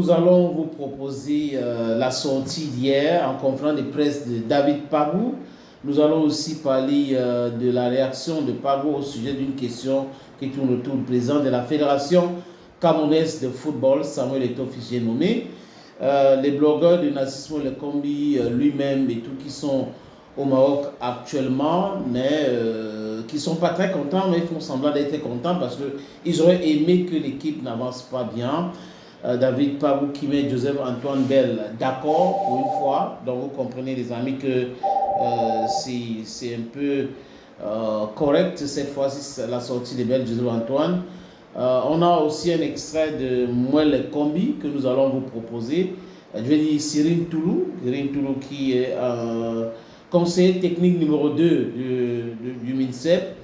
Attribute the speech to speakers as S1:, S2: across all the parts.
S1: nous allons vous proposer la sortie d'hier en conférence de presse de David Pagou. Nous allons aussi parler de la réaction de Pagou au sujet d'une question qui tourne autour du président de la Fédération camerounaise de football, Samuel Eto'o Fils nommé. Les blogueurs de Nassismo Lekombi lui-même et tout qui sont au Maroc actuellement, mais qui ne sont pas très contents, mais ils font semblant d'être contents parce qu'ils auraient aimé que l'équipe n'avance pas bien. David Pagou qui met Joseph-Antoine Bell d'accord pour une fois. Donc vous comprenez les amis que c'est un peu correct cette fois-ci la sortie de Bell Joseph-Antoine. On a aussi un extrait de Mouel Kombi que nous allons vous proposer. Je vais dire Cyril Toulou qui est conseiller technique numéro 2 du MINSEP.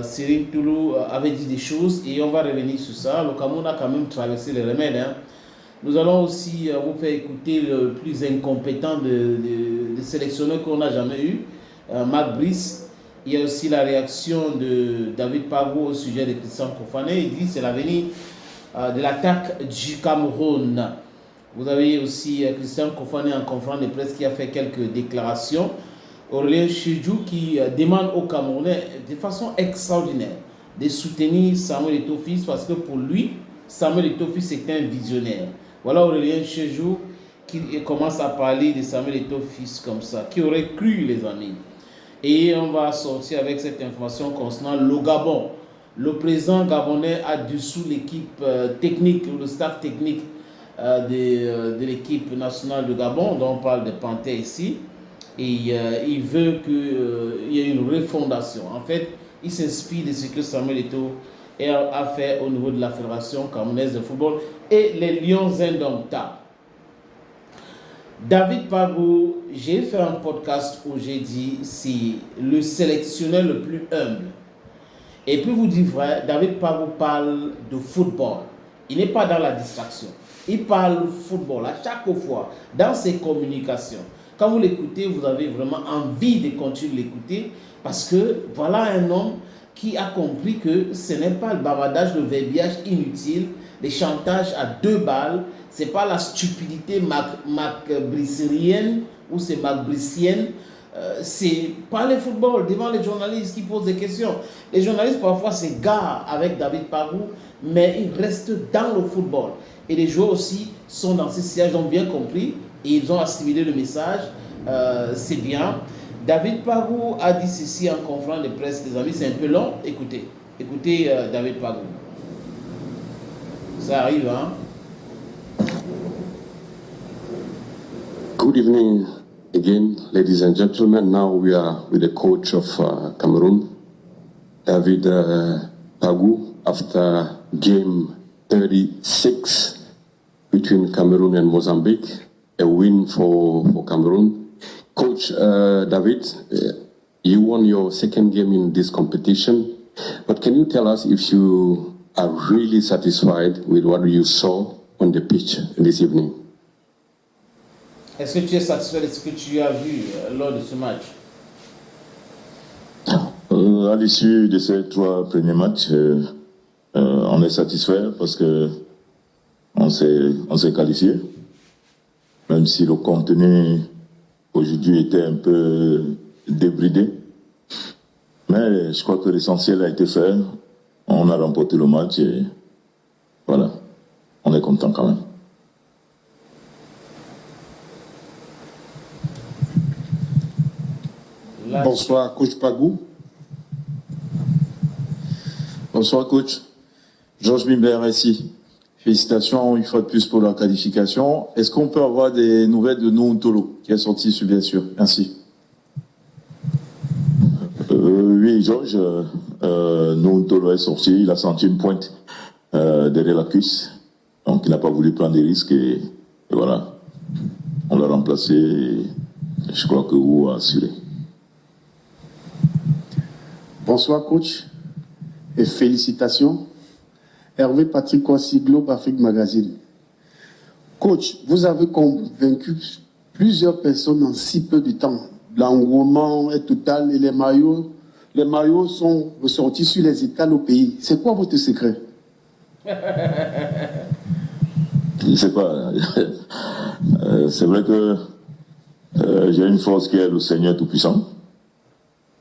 S1: Cyril Toulou avait dit des choses et on va revenir sur ça. Le Cameroun a quand même traversé les remèdes. Hein. Nous allons aussi vous faire écouter le plus incompétent des sélectionneurs qu'on n'a jamais eu, Marc Brice. Il y a aussi la réaction de David Pagou au sujet de Christian Kofané. Il dit que c'est l'avenir de l'attaque du Cameroun. Vous avez aussi Christian Kofané en conférence de presse qui a fait quelques déclarations. Aurélien Chedjou qui demande aux Camerounais de façon extraordinaire de soutenir Samuel Eto'o Fils parce que pour lui, Samuel Eto'o Fils est un visionnaire. Voilà Aurélien Chedjou qui commence à parler de Samuel Eto'o Fils comme ça. Qui aurait cru, les amis? Et on va sortir avec cette information concernant le Gabon. Le président gabonais a dissous l'équipe technique, le staff technique de l'équipe nationale de Gabon, dont on parle de Panthère ici. Et il veut qu'il y ait une refondation. En fait, il s'inspire de ce que Samuel Eto'o a fait au niveau de la Fédération camerounaise de football et les Lions indomptables. David Pagou, j'ai fait un podcast où j'ai dit c'est le sélectionneur le plus humble. Et puis vous dire vrai, David Pagou parle de football. Il n'est pas dans la distraction. Il parle football à chaque fois dans ses communications. Quand vous l'écoutez, vous avez vraiment envie de continuer de l'écouter parce que voilà un homme qui a compris que ce n'est pas le bavardage, le verbiage inutile, les chantages à 2 balles, ce n'est pas la stupidité macbrissérienne ou c'est macbrissienne, c'est parler football devant les journalistes qui posent des questions. Les journalistes parfois s'égarent avec David Pagou, mais ils restent dans le football. Et les joueurs aussi sont dans ces sièges, ils ont bien compris et ils ont assimilé le message, c'est bien. David Pagou a dit ceci en conférence de presse, les amis, c'est un peu long, écoutez David Pagou. Ça arrive, hein?
S2: Good evening again, ladies and gentlemen. Now we are with the coach of Cameroon, David Pagou, after game 36 between Cameroon and Mozambique, a win for Cameroon. Coach David, you won your second game in this competition, but can you tell us if you are really satisfied with what you saw on the pitch this evening?
S1: Est-ce que tu es satisfait de ce que tu as vu lors de ce match?
S3: À l'issue de ces 3 premiers matchs, on est satisfait parce que on s'est qualifié, même si le contenu aujourd'hui était un peu débridé. Mais je crois que l'essentiel a été fait. On a remporté le match et voilà, on est content quand même.
S4: Bonsoir, coach Pagou. Bonsoir, coach. Georges Bimber ici. Félicitations une fois de plus pour la qualification. Est-ce qu'on peut avoir des nouvelles de Nountolo qui est sorti, bien sûr? Merci.
S3: Oui, Georges. Nountolo est sorti. Il a senti une pointe derrière la cuisse. Donc, il n'a pas voulu prendre des risques et voilà. On l'a remplacé et je crois que vous a assuré.
S5: Bonsoir coach et félicitations. Hervé Patrick Kossi, Globe Afrique Magazine. Coach, vous avez convaincu plusieurs personnes en si peu de temps. L'engouement est total et les maillots sont ressortis sur les étals au pays. C'est quoi votre secret?
S3: Je sais pas. C'est vrai que j'ai une force qui est le Seigneur Tout-Puissant.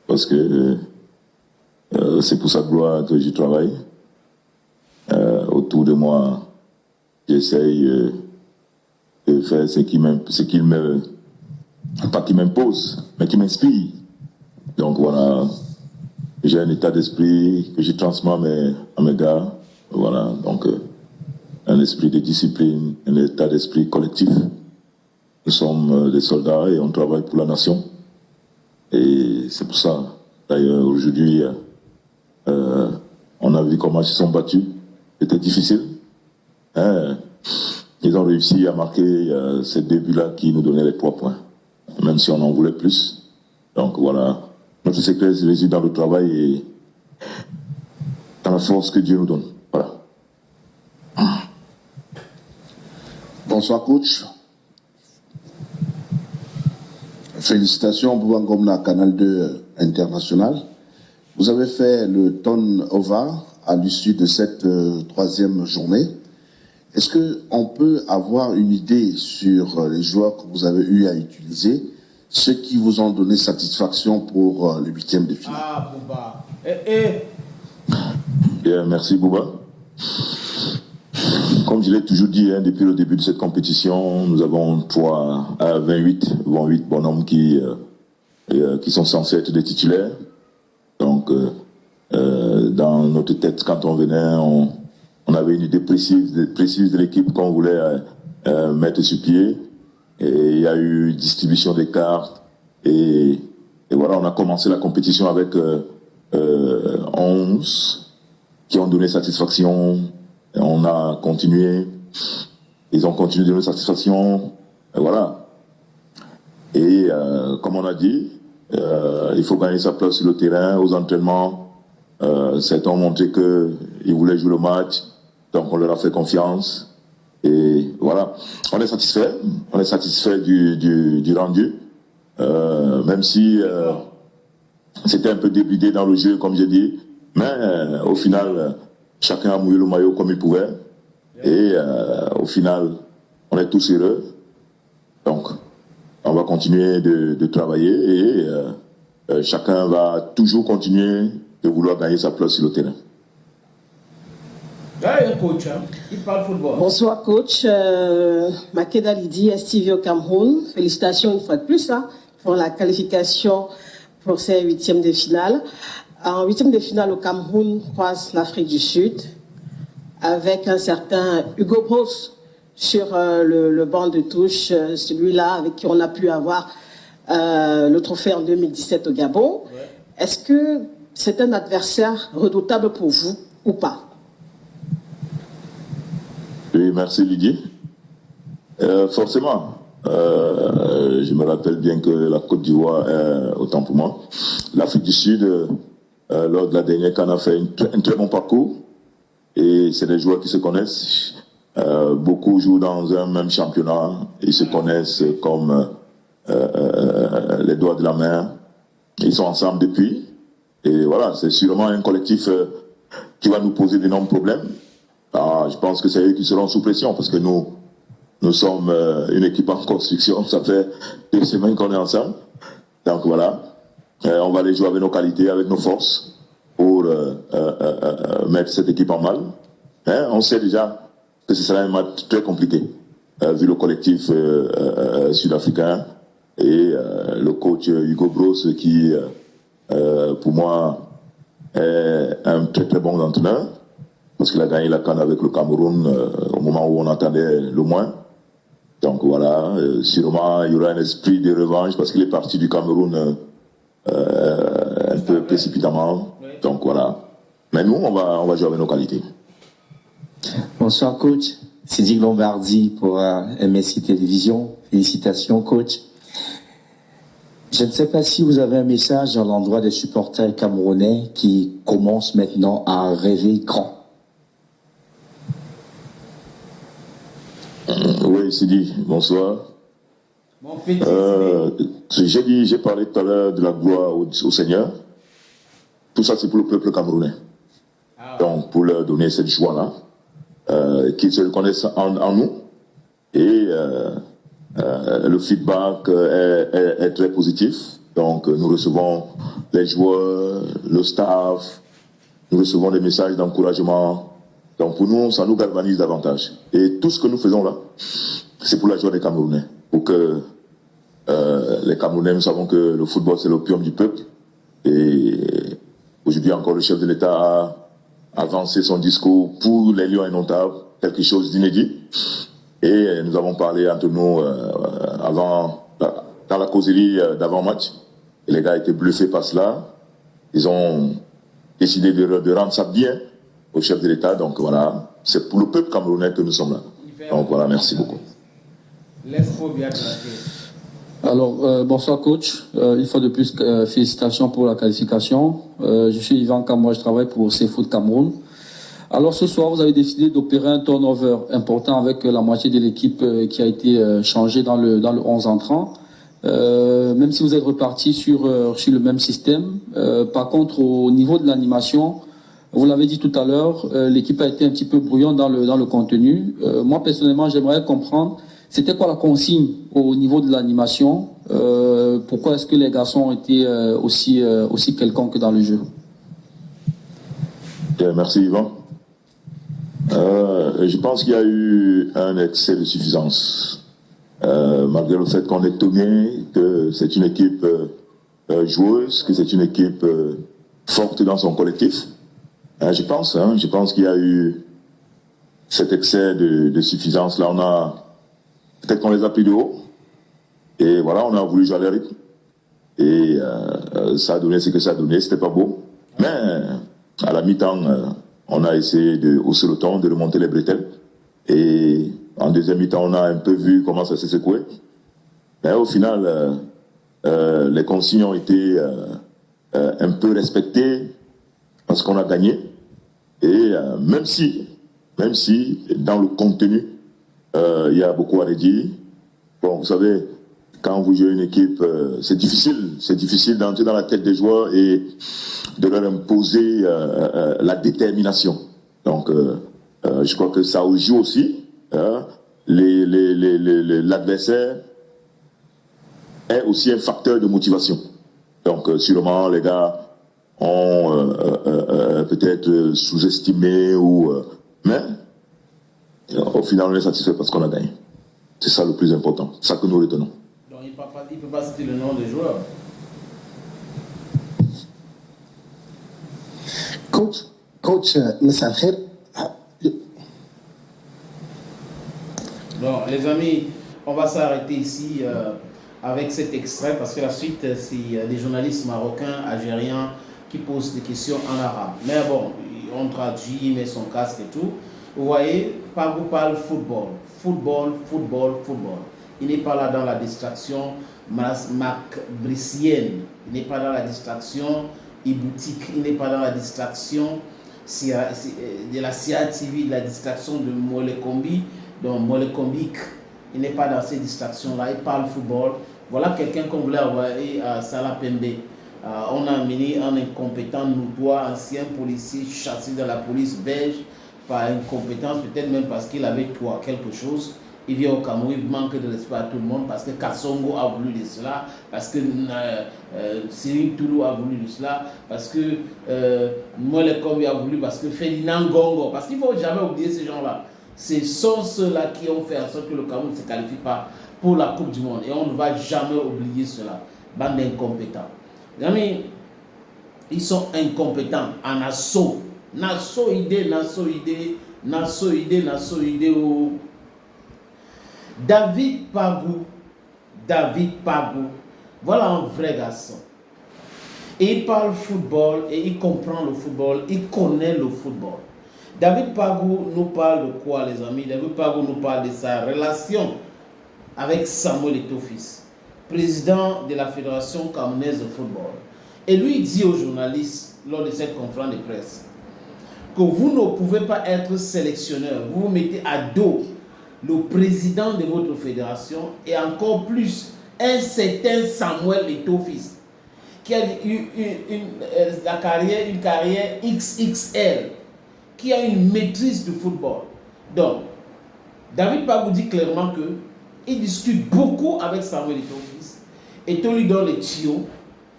S3: Parce que c'est pour sa gloire que je travaille. Autour de moi, j'essaye de faire ce qu'il me... Pas qui m'impose, mais qui m'inspire. Donc voilà, j'ai un état d'esprit que je transmets à mes gars. Voilà, donc un esprit de discipline, un état d'esprit collectif. Nous sommes des soldats et on travaille pour la nation. Et c'est pour ça, d'ailleurs, aujourd'hui, on a vu comment ils se sont battus. C'était difficile. Hein? Ils ont réussi à marquer ces débuts-là qui nous donnaient les 3 points, même si on en voulait plus. Donc voilà, notre secret réside dans le travail et dans la force que Dieu nous donne. Voilà.
S6: Bonsoir coach. Félicitations pour Ngomna Canal 2 International. Vous avez fait le turn-over à l'issue de cette 3e journée. Est-ce qu'on peut avoir une idée sur les joueurs que vous avez eu à utiliser, ceux qui vous ont donné satisfaction pour le 8e de finale?
S1: Ah, Bouba.
S3: Bien, merci Bouba. Comme je l'ai toujours dit, depuis le début de cette compétition, nous avons 28 bonhommes qui sont censés être des titulaires. Donc, dans notre tête, quand on venait, on avait une idée précise de l'équipe qu'on voulait mettre sur pied. Et il y a eu distribution des cartes. Et voilà, on a commencé la compétition avec 11 qui ont donné satisfaction. Et on a continué. Ils ont continué de donner satisfaction. Et voilà. Et comme on a dit, il faut gagner sa place sur le terrain, aux entraînements. Certains ont montré qu'ils voulaient jouer le match. Donc on leur a fait confiance. Et voilà. On est satisfait. On est satisfait du rendu. Même si c'était un peu débridé dans le jeu, comme j'ai dit. Mais au final, chacun a mouillé le maillot comme il pouvait. Et au final, on est tous heureux. Donc, on va continuer de travailler et chacun va toujours continuer de vouloir gagner sa place sur le terrain.
S1: Là, il y a un coach, hein. Il parle football.
S7: Bonsoir coach. Makeda Lidi, STV au Cameroun. Félicitations une fois de plus pour la qualification pour ces 8e de finale. En 8e de finale au Cameroun, croise l'Afrique du Sud avec un certain Hugo Bros sur le banc de touche, celui-là avec qui on a pu avoir le trophée en 2017 au Gabon. Ouais. Est-ce que c'est un adversaire redoutable pour vous ou pas?
S3: Oui, merci Lydie. Forcément, je me rappelle bien que la Côte d'Ivoire est autant pour moi. L'Afrique du Sud, lors de la dernière CAN, a fait un très bon parcours. Et c'est des joueurs qui se connaissent. Beaucoup jouent dans un même championnat. Ils se connaissent comme les doigts de la main. Ils sont ensemble depuis. Et voilà, c'est sûrement un collectif qui va nous poser d'énormes problèmes. Je pense que c'est eux qui seront sous pression parce que nous sommes une équipe en construction. Ça fait 2 semaines qu'on est ensemble. Donc voilà, on va aller jouer avec nos qualités, avec nos forces pour mettre cette équipe en mal. On sait déjà que ce sera un match très compliqué vu le collectif sud-africain et le coach Hugo Bros qui, pour moi, est un très très bon entraîneur. Parce qu'il a gagné la CAN avec le Cameroun au moment où on attendait le moins. Donc voilà, sûrement il y aura un esprit de revanche parce qu'il est parti du Cameroun un peu précipitamment. Oui. Donc voilà. Mais nous, on va jouer avec nos qualités.
S8: Bonsoir coach, c'est Dick Lombardi pour MSI Télévision. Félicitations coach. Je ne sais pas si vous avez un message à l'endroit des supporters camerounais qui commencent maintenant à rêver grand.
S3: Oui, Sidi, bonsoir.
S1: Mon petit
S3: j'ai parlé tout à l'heure de la gloire au Seigneur. Tout ça, c'est pour le peuple camerounais. Donc, pour leur donner cette joie-là, qu'ils se reconnaissent en nous, Et le feedback est très positif. Donc nous recevons les joueurs, le staff, nous recevons des messages d'encouragement. Donc pour nous, ça nous galvanise davantage. Et tout ce que nous faisons là, c'est pour la joie des Camerounais. Pour que les Camerounais, nous savons que le football c'est l'opium du peuple. Et aujourd'hui encore, le chef de l'État a avancé son discours pour les Lions indomptables, quelque chose d'inédit. Et nous avons parlé entre nous dans la causerie d'avant-match. Et les gars étaient bluffés par cela. Ils ont décidé de rendre ça bien au chef de l'État. Donc voilà, c'est pour le peuple camerounais que nous sommes là. Donc voilà, merci beaucoup.
S9: Alors, bonsoir coach. Une fois de plus, félicitations pour la qualification. Je suis Yvan Kamoua, je travaille pour CFoot Cameroun. Alors ce soir, vous avez décidé d'opérer un turnover important avec la moitié de l'équipe qui a été changée dans le 11 entrant. Même si vous êtes reparti sur le même système. Par contre, au niveau de l'animation, vous l'avez dit tout à l'heure, l'équipe a été un petit peu brouillon dans le contenu. Moi, personnellement, j'aimerais comprendre, c'était quoi la consigne au niveau de l'animation? Pourquoi est-ce que les garçons ont été aussi quelconques que dans le jeu?
S3: Merci Yvan. Je pense qu'il y a eu un excès de suffisance. Malgré le fait qu'on est étonné que c'est une équipe joueuse, que c'est une équipe forte dans son collectif. Je pense qu'il y a eu cet excès de suffisance. Là, peut-être qu'on les a pris de haut. Et voilà, on a voulu jouer à leur rythme. Et ça a donné ce que ça a donné. C'était pas beau. Mais à la mi-temps, on a essayé de hausser le ton, de remonter les bretelles. Et en deuxième mi-temps, on a un peu vu comment ça s'est secoué. Mais au final, les consignes ont été un peu respectées parce qu'on a gagné. Et même si dans le contenu, il y a beaucoup à redire. Bon, vous savez, quand vous jouez une équipe, c'est difficile d'entrer dans la tête des joueurs et de leur imposer la détermination. Donc, je crois que ça joue aussi. L'adversaire est aussi un facteur de motivation. Donc, sûrement, les gars ont peut-être sous-estimé mais au final, on est satisfait parce qu'on a gagné. C'est ça le plus important. C'est ça que nous retenons.
S1: Donc, il ne peut pas citer le nom des joueurs.
S5: Coach Messakher.
S1: Bon, les amis, on va s'arrêter ici avec cet extrait parce que la suite, c'est des journalistes marocains, algériens qui posent des questions en arabe. Mais bon, on traduit, il met son casque et tout. Vous voyez, Pagou parle football. Il n'est pas là dans la distraction macabricienne. Il n'est pas dans la distraction iboutique. Il n'est pas dans la distraction de la CIA TV, de la distraction de Molekombi, donc Molekombik. Il n'est pas dans ces distractions-là. Il parle football. Voilà quelqu'un qu'on voulait envoyer à Salah Pembe. On a amené un incompétent notoire, ancien policier chassé de la police belge par incompétence, peut-être même parce qu'il avait toi quelque chose. Il vient au Cameroun, il manque de respect à tout le monde parce que Kassongo a voulu de cela, parce que Cyril Toulou a voulu de cela, parce que Molekombi a voulu, parce que Ferdinand Gongo, parce qu'il ne faut jamais oublier ces gens-là. Ce sont ceux-là qui ont fait en sorte que le Cameroun ne se qualifie pas pour la Coupe du Monde. Et on ne va jamais oublier cela. Bande d'incompétents. Les amis, ils sont incompétents en assaut. Nasso idée. David Pagou, voilà un vrai garçon. Et il parle football et il comprend le football, il connaît le football. David Pagou nous parle de quoi, les amis? David Pagou nous parle de sa relation avec Samuel Eto'o-Fils, président de la Fédération camerounaise de football. Et lui dit aux journalistes, lors de cette conférence de presse, que vous ne pouvez pas être sélectionneur. Vous vous mettez à dos le président de votre fédération et encore plus un certain Samuel Eto'o-Fils qui a eu une carrière XXL, qui a une maîtrise du football. Donc, David Pagou dit clairement qu'il discute beaucoup avec Samuel Eto'o-Fils. Eto'o lui donne les tuyaux.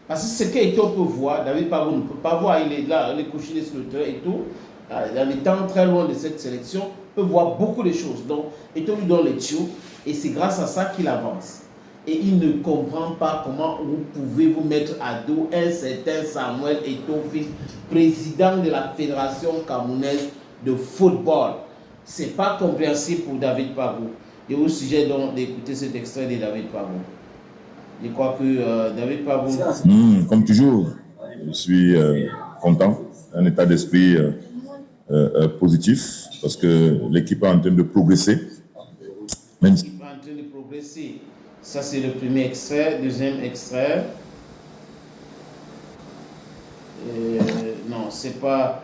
S1: Parce que ce qu'Eto'o peut voir, David Pagou ne peut pas voir. Il est là, il est couché sur le terrain. Eto'o, en étant très loin de cette sélection, peut voir beaucoup de choses. Donc, Eto'o lui donne les tuyaux. Et c'est grâce à ça qu'il avance. Et il ne comprend pas comment vous pouvez vous mettre à dos un certain Samuel Eto'o-Fils, président de la Fédération camerounaise de football. Ce n'est pas compréhensible pour David Pagou. Et au sujet d'écouter cet extrait de David Pagou. Je crois que David Pagou...
S3: Comme toujours, je suis content, un état d'esprit positif, parce que l'équipe est en train de progresser. Même si...
S1: L'équipe est en train de progresser. Ça, c'est le premier extrait. Deuxième extrait. Non, c'est pas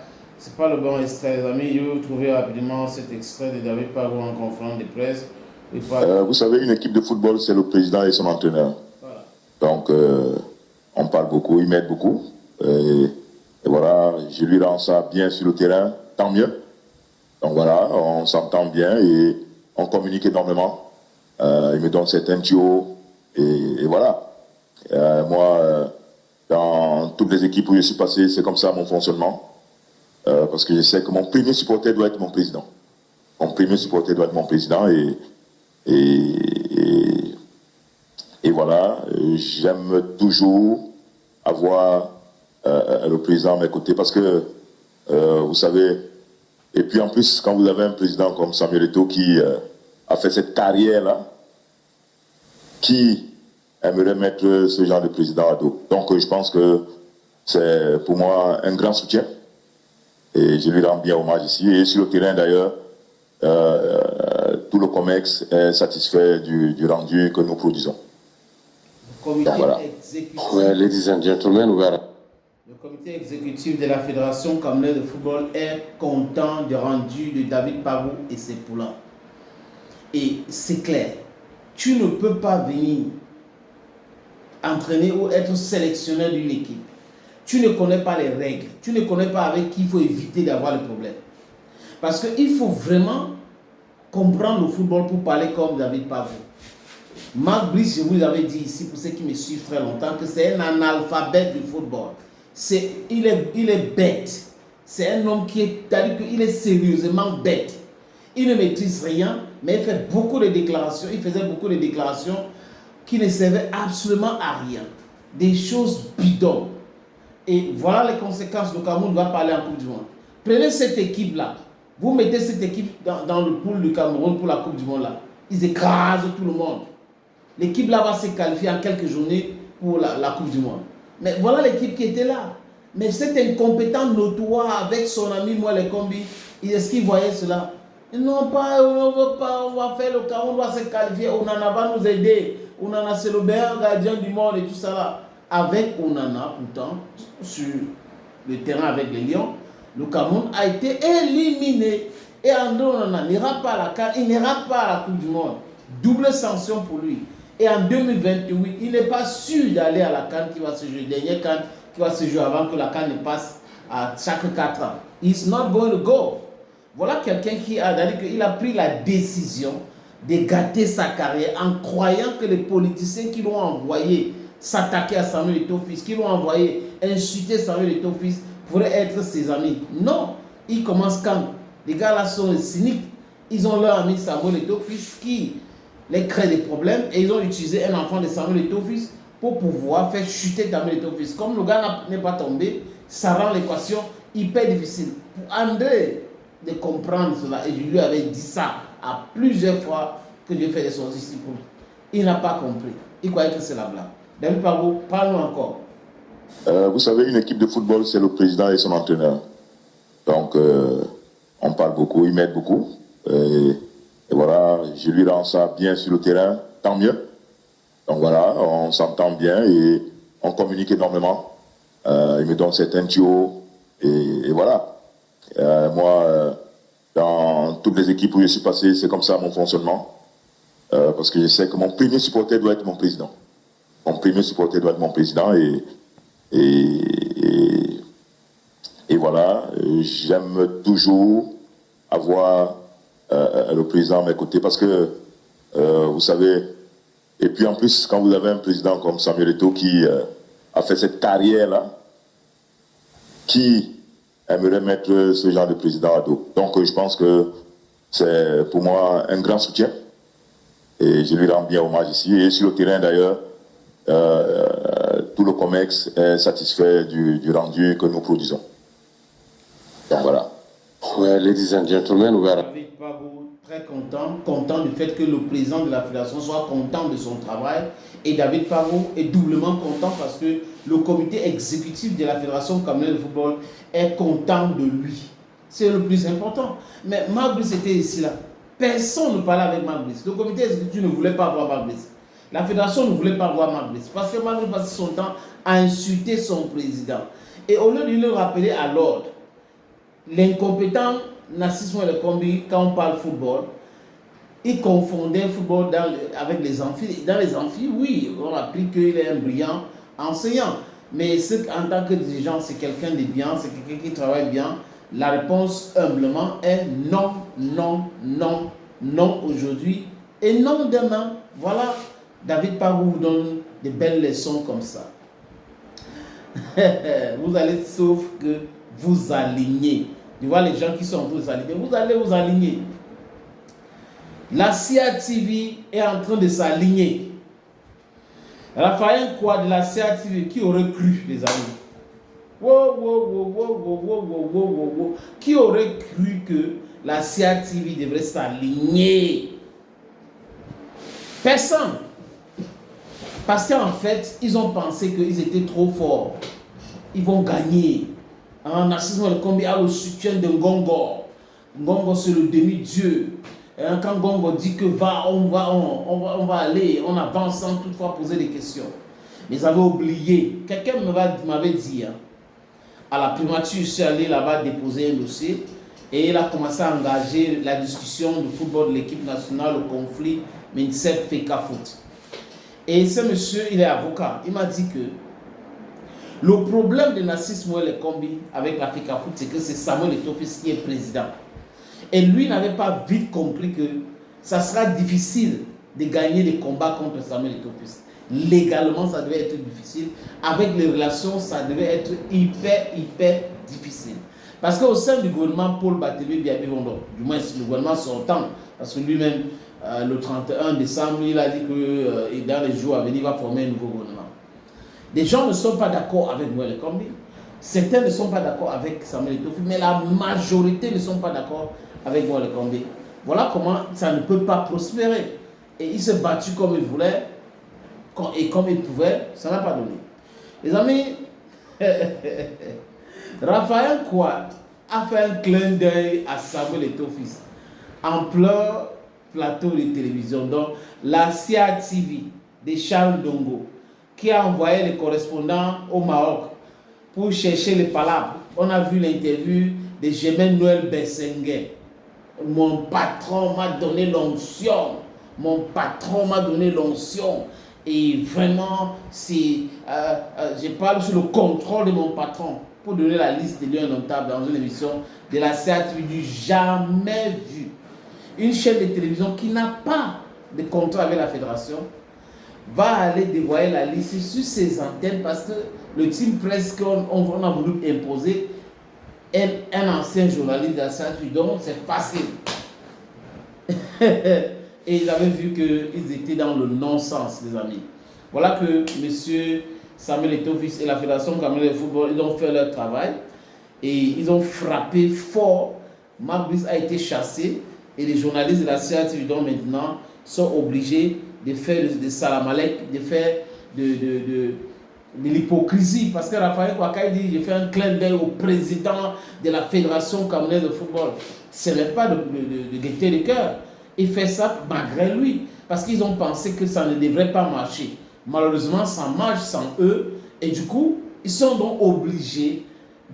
S1: le bon extrait, les amis. Je vais vous trouver rapidement cet extrait de David Pagou en conférence de presse.
S3: Vous savez, une équipe de football, c'est le président et son entraîneur. Voilà. Donc, on parle beaucoup, il m'aide beaucoup. Et voilà, je lui rends ça bien sur le terrain, tant mieux. Donc voilà, on s'entend bien et on communique énormément. Il me donne certains tuyaux et voilà. Moi, dans toutes les équipes où je suis passé, c'est comme ça mon fonctionnement. Parce que je sais que mon premier supporter doit être mon président. Mon premier supporter doit être mon président et voilà. J'aime toujours avoir le président à mes côtés parce que, vous savez, et puis en plus, quand vous avez un président comme Samuel Eto'o qui a fait cette carrière-là, qui aimerait mettre ce genre de président à dos. Donc je pense que c'est pour moi un grand soutien et je lui rends bien hommage ici. Et sur le terrain d'ailleurs, tout le COMEX est satisfait du rendu que nous produisons.
S1: Donc, voilà.
S2: Ladies and gentlemen,
S1: le comité exécutif de la Fédération camerounaise de football est content du rendu de David Pagou et ses poulains. Et c'est clair, tu ne peux pas venir entraîner ou être sélectionneur d'une équipe. Tu ne connais pas les règles, tu ne connais pas avec qui il faut éviter d'avoir le problème. Parce qu'il faut vraiment comprendre le football pour parler comme David Pagou. Marc Brice, je vous l'avais dit ici pour ceux qui me suivent très longtemps, que c'est un analphabète du football. Il est bête. C'est un homme c'est-à-dire qu'il est sérieusement bête. Il ne maîtrise rien, mais il fait beaucoup de déclarations. Il faisait beaucoup de déclarations qui ne servaient absolument à rien. Des choses bidons. Et voilà les conséquences. Le Cameroun va parler en Coupe du Monde. Prenez cette équipe-là. Vous mettez cette équipe dans le pool du Cameroun pour la Coupe du Monde là. Ils écrasent tout le monde. L'équipe là va se qualifier en quelques journées pour la Coupe du Monde. Mais voilà l'équipe qui était là. Mais cet incompétent notoire avec son ami Moelle Kombi, est-ce qu'il voyait cela? Non, pas, on ne veut pas, on va faire le Cameroun, on va se qualifier, Onana va nous aider. Onana, c'est le meilleur gardien du monde et tout ça là. Avec Onana, pourtant, sur le terrain avec les Lions, le Cameroun a été éliminé. Et André Onana n'ira pas à la CAN, il n'ira pas à la Coupe du Monde. Double sanction pour lui. Et en 2028, il n'est pas sûr d'aller à la CAN qui va se jouer, dernier CAN qui va se jouer avant que la CAN ne passe à chaque 4 ans. He's not going to go. Voilà quelqu'un qui a pris la décision de gâter sa carrière en croyant que les politiciens qui l'ont envoyé s'attaquer à Samuel Eto'o-Fils, qui l'ont envoyé insulter Samuel Eto'o-Fils pourraient être ses amis. Non, ils commencent quand les gars là sont cyniques. Ils ont leur ami Samuel Eto'o-Fils qui les crée des problèmes et ils ont utilisé un enfant de Samuel Eto'o-Fils pour pouvoir faire chuter Samuel Eto'o-Fils. Comme le gars n'est pas tombé, ça rend l'équation hyper difficile. Pour André de comprendre cela, et je lui avais dit ça à plusieurs fois que Dieu fait des choses ici pour lui. Il n'a pas compris. Il croyait que c'est la blague. David Pagou, parle-nous encore.
S3: Vous savez, une équipe de football, c'est le président et son entraîneur. Donc, on parle beaucoup, il m'aide beaucoup. Et voilà, je lui rends ça bien sur le terrain, tant mieux. Donc voilà, on s'entend bien et on communique énormément. Il me donne certains tuyaux et voilà. Moi, dans toutes les équipes où je suis passé, c'est comme ça mon fonctionnement. Parce que je sais que mon premier supporter doit être mon président. Mon premier supporter doit être mon président et voilà, j'aime toujours avoir le président à mes côtés parce que, vous savez, et puis en plus, quand vous avez un président comme Samuel Eto'o qui a fait cette carrière-là, qui aimerait mettre ce genre de président à dos. Donc je pense que c'est pour moi un grand soutien et je lui rends bien hommage ici. Et sur le terrain d'ailleurs, tout le COMEX est satisfait du rendu que nous produisons. Donc voilà.
S2: Well, ladies and gentlemen, we are...
S1: David Pagou, très content du fait que le président de la fédération soit content de son travail. Et David Pagou est doublement content parce que le comité exécutif de la fédération camerounaise de football est content de lui. C'est le plus important. Mais Marc Brice était ici là. Personne ne parlait avec Marc Brice. Le comité exécutif ne voulait pas voir Marc Brice. La fédération ne voulait pas voir Marc Brice parce que Marc Brice passait son temps à insulter son président. Et au lieu de le rappeler à l'ordre, l'incompétent Narcisse Moelle Kombi, quand on parle football, il confondait football avec les amphis. Dans les amphis, oui, on a appris qu'il est un brillant enseignant. Mais en tant que dirigeant, c'est quelqu'un de bien, c'est quelqu'un qui travaille bien. La réponse, humblement, est non, non, non, non aujourd'hui et non demain. Voilà, David Pagou vous donne des belles leçons comme ça. Vous allez, sauf que vous alignez. Tu vois les gens qui sont en train de s'aligner, vous allez vous aligner. La CATV est en train de s'aligner. Raphaël Quoi de la CATV, qui aurait cru, les amis? Qui aurait cru que la CATV devrait s'aligner? Personne. Parce qu'en fait, ils ont pensé qu'ils étaient trop forts. Ils vont gagner. Narcisse Moelle Kombi a le soutien de Ngongo. Ngongo, c'est le demi-dieu. Quand Ngongo dit que on va aller, on avance sans toutefois poser des questions. Mais ils avaient oublié. Quelqu'un m'avait dit, à la primature, je suis allé là-bas déposer un dossier et il a commencé à engager la discussion du football de l'équipe nationale au conflit Minsep Feka Foot. Et ce monsieur, il est avocat. Il m'a dit que le problème de Narcisse Moelle Kombi avec la Feka Foot, c'est que c'est Samuel Eto'o qui est président. Et lui n'avait pas vite compris que ça sera difficile de gagner des combats contre Samuel Eto'o. Légalement, ça devait être difficile. Avec les relations, ça devait être hyper difficile. Parce qu'au sein du gouvernement, Paul Barthélémy Biabi-Rondo, du moins le gouvernement sortant, parce que lui-même, le 31 décembre, il a dit que dans les jours à venir, il va former un nouveau gouvernement. Les gens ne sont pas d'accord avec Moelle Kombi. Certains ne sont pas d'accord avec Samuel Eto'o, mais la majorité ne sont pas d'accord avec Moelle Kombi. Voilà comment ça ne peut pas prospérer. Et il s'est battu comme il voulait, et comme il pouvait, ça n'a pas donné. Les amis, Raphaël Quoi a fait un clin d'œil à Samuel Eto'o fils en plein plateau de télévision. Donc, la CATV de Charles Dongo, qui a envoyé les correspondants au Maroc pour chercher les palabres. On a vu l'interview de Germain Noël Bessengue. Mon patron m'a donné l'onction. Mon patron m'a donné l'onction. Et vraiment, je parle sur le contrôle de mon patron pour donner la liste des lieux indomptables dans une émission de la CATV du jamais vu. Une chaîne de télévision qui n'a pas de contrat avec la fédération va aller dévoiler la liste sur ses antennes parce que le team presse qu'on a voulu imposer est un ancien journaliste de la CATV, donc c'est facile. Et ils avaient vu qu'ils étaient dans le non-sens, les amis. Voilà que M. Samuel Eto'o fils et la Fédération camerounaise de football, ils ont fait leur travail et ils ont frappé fort. Marc Brice a été chassé et les journalistes de la CATV donc maintenant sont obligés de faire de salamalek, de faire de l'hypocrisie. Parce que Raphaël Kouaka dit j'ai fait un clin d'œil au président de la Fédération camerounaise de football. Ce n'est pas de gaieté de cœur. Il fait ça malgré lui. Parce qu'ils ont pensé que ça ne devrait pas marcher. Malheureusement, ça marche sans eux. Et du coup, ils sont donc obligés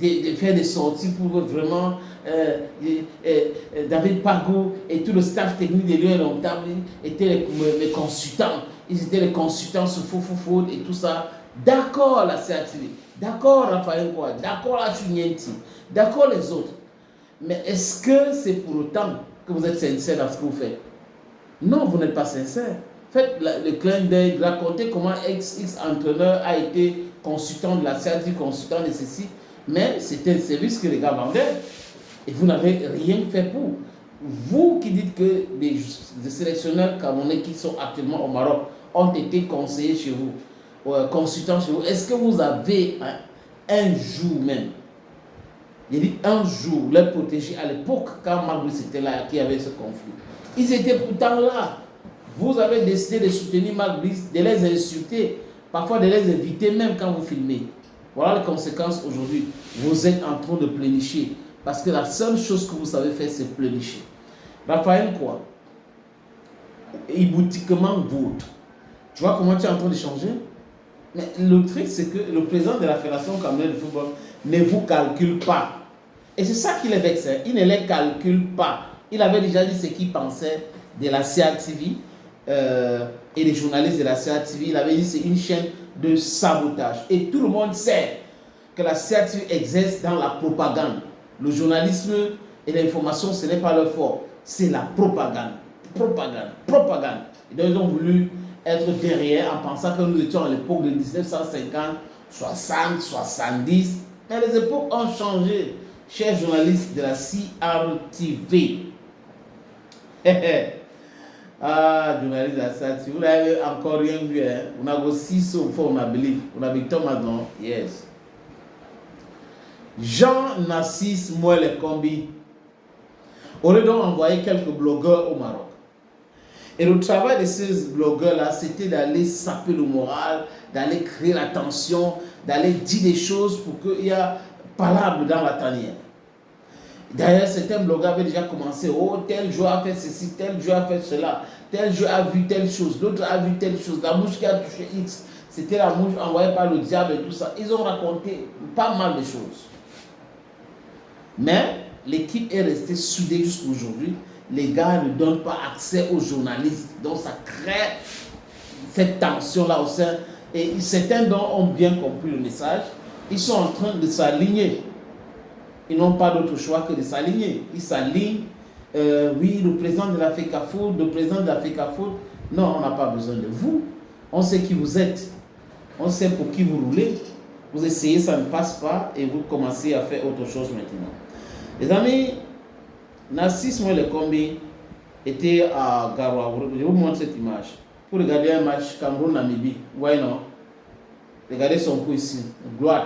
S1: de faire des sorties pour vraiment David Pagou et tout le staff technique de l'UNO étaient les consultants. Ils étaient les consultants sur Foot et tout ça. D'accord la CATV, d'accord Raphaël Quoi, d'accord la Chunienti, d'accord les autres. Mais est-ce que c'est pour autant que vous êtes sincère dans ce que vous faites. Non, vous n'êtes pas sincère. Faites le clin d'œil, racontez comment X entraîneur a été consultant de la CAT, consultant de ceci, mais c'était un service que les gars vendaient et vous n'avez rien fait pour. Vous qui dites que les sélectionneurs camerounais qui sont actuellement au Maroc ont été conseillers chez vous, consultants chez vous, est-ce que vous avez un jour même, j'ai dit un jour, les protégés à l'époque, quand Marc Brice était là, qui avait ce conflit, ils étaient pourtant là. Vous avez décidé de soutenir Marc Brice, de les insulter, parfois de les éviter même quand vous filmez. Voilà les conséquences aujourd'hui. Vous êtes en train de plénicher. Parce que la seule chose que vous savez faire, c'est plénicher. Raphaël, quoi? Iboutiquement vôtre. Tu vois comment tu es en train de changer? Mais le truc, c'est que le président de la Fédération camerounaise de football ne vous calcule pas. Et c'est ça qui les vexe. Il ne les calcule pas. Il avait déjà dit ce qu'il pensait de la CATV et des journalistes de la CATV. Il avait dit que c'est une chaîne de sabotage. Et tout le monde sait que la CATV exerce dans la propagande. Le journalisme et l'information, ce n'est pas leur fort. C'est la propagande. Propagande. Et donc, ils ont voulu être derrière en pensant que nous étions à l'époque de 1950, 60, 70. Mais les époques ont changé, chers journalistes de la CRTV. Ah, journaliste de la CRTV, vous n'avez encore rien vu. Hein? On a aussi so far, on a believe. On a vu Thomas, non? Yes. Jean-Narcisse Mouele Kombi aurait donc envoyé quelques blogueurs au Maroc. Et le travail de ces blogueurs-là, c'était d'aller saper le moral, d'aller créer la tension, d'aller dire des choses pour qu'il y ait palabre dans la tanière. D'ailleurs, certains blogueurs avaient déjà commencé. Oh, tel joueur a fait ceci, tel joueur a fait cela, tel joueur a vu telle chose, l'autre a vu telle chose, la mouche qui a touché X, c'était la mouche envoyée par le diable et tout ça. Ils ont raconté pas mal de choses. Mais l'équipe est restée soudée jusqu'à aujourd'hui. Les gars ne donnent pas accès aux journalistes. Donc ça crée cette tension-là au sein. Et certains ont bien compris le message. Ils sont en train de s'aligner. Ils n'ont pas d'autre choix que de s'aligner. Ils s'alignent. Oui, le président de la FECAFOOT, le président de la FECAFOOT. Non, on n'a pas besoin de vous. On sait qui vous êtes. On sait pour qui vous roulez. Vous essayez, ça ne passe pas et vous commencez à faire autre chose maintenant. Les amis, Narcisse Mouele Kombi était à Garoua. Je vous montre cette image. Pour regarder un match Cameroun-Namibie. Why not? Regardez son coup ici. Gloire.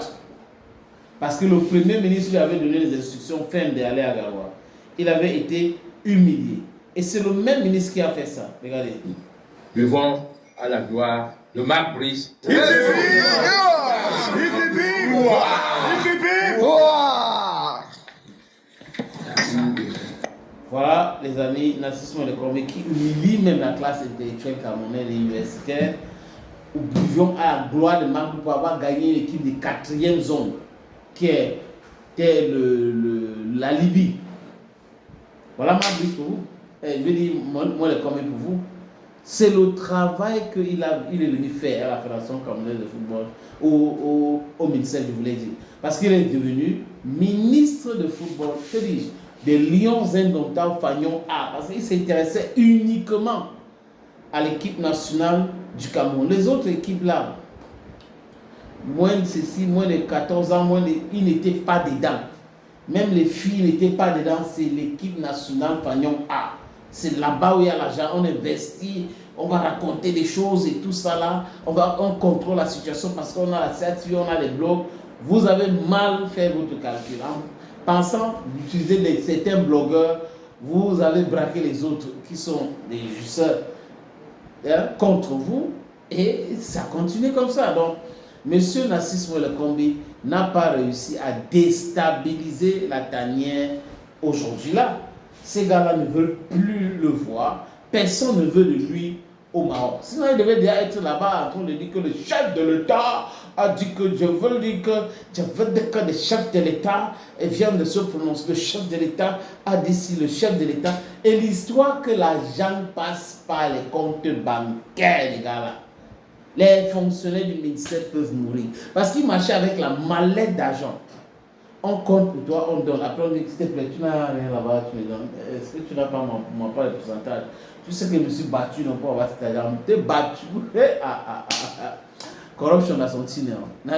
S1: Parce que le premier ministre lui avait donné les instructions fermes d'aller à Garoua. Il avait été humilié. Et c'est le même ministre qui a fait ça. Regardez.
S10: Devant à la gloire de Marc Brice.
S1: Voilà, les amis, Narcisse Mouele Kombi qui humilie même la classe intellectuelle camerounaise et universitaire. Nous buvions à la gloire de Marc pour avoir gagné l'équipe de 4e zone, qui était la Libye. Voilà Marc Brice pour vous. Je vais dire, Mouele Kombi pour vous. C'est le travail qu'il est venu faire à la Fédération camerounaise de football, au ministère, je voulais dire. Parce qu'il est devenu ministre de football, que dis-je, des Lions indomptables Fagnon A. Parce qu'il s'intéressait uniquement à l'équipe nationale du Cameroun. Les autres équipes là, moins de ceci, moins de 14 ans, ils n'étaient pas dedans. Même les filles n'étaient pas dedans, c'est l'équipe nationale Fagnon A. C'est là-bas où il y a l'argent, on investit, on va raconter des choses et tout ça là. On contrôle la situation parce qu'on a la CATV, on a les blogs. Vous avez mal fait votre calcul. En pensant d'utiliser certains blogueurs, vous avez braqué les autres qui sont des justeurs contre vous et ça continue comme ça. Donc, M. Narcisse Mouele Kombi n'a pas réussi à déstabiliser la tanière aujourd'hui là. Ces gars-là ne veulent plus le voir. Personne ne veut de lui au Maroc. Sinon, il devait déjà être là-bas en train de dire que le chef de l'État a dit que je veux dire que le chef de l'État vient de se prononcer. Le chef de l'État a dit si le chef de l'État. Et l'histoire que l'argent passe par les comptes bancaires, les gars-là. Les fonctionnaires du ministère peuvent mourir. Parce qu'ils marchaient avec la mallette d'argent. On compte pour toi, on donne. Après, on dit, s'il te plaît, tu n'as rien là-bas, tu me donnes. Est-ce que tu n'as pas mon part de pourcentage? Tu sais que je me suis battu non pour avoir cet argent. Je t'ai battu. Corruption à son tine.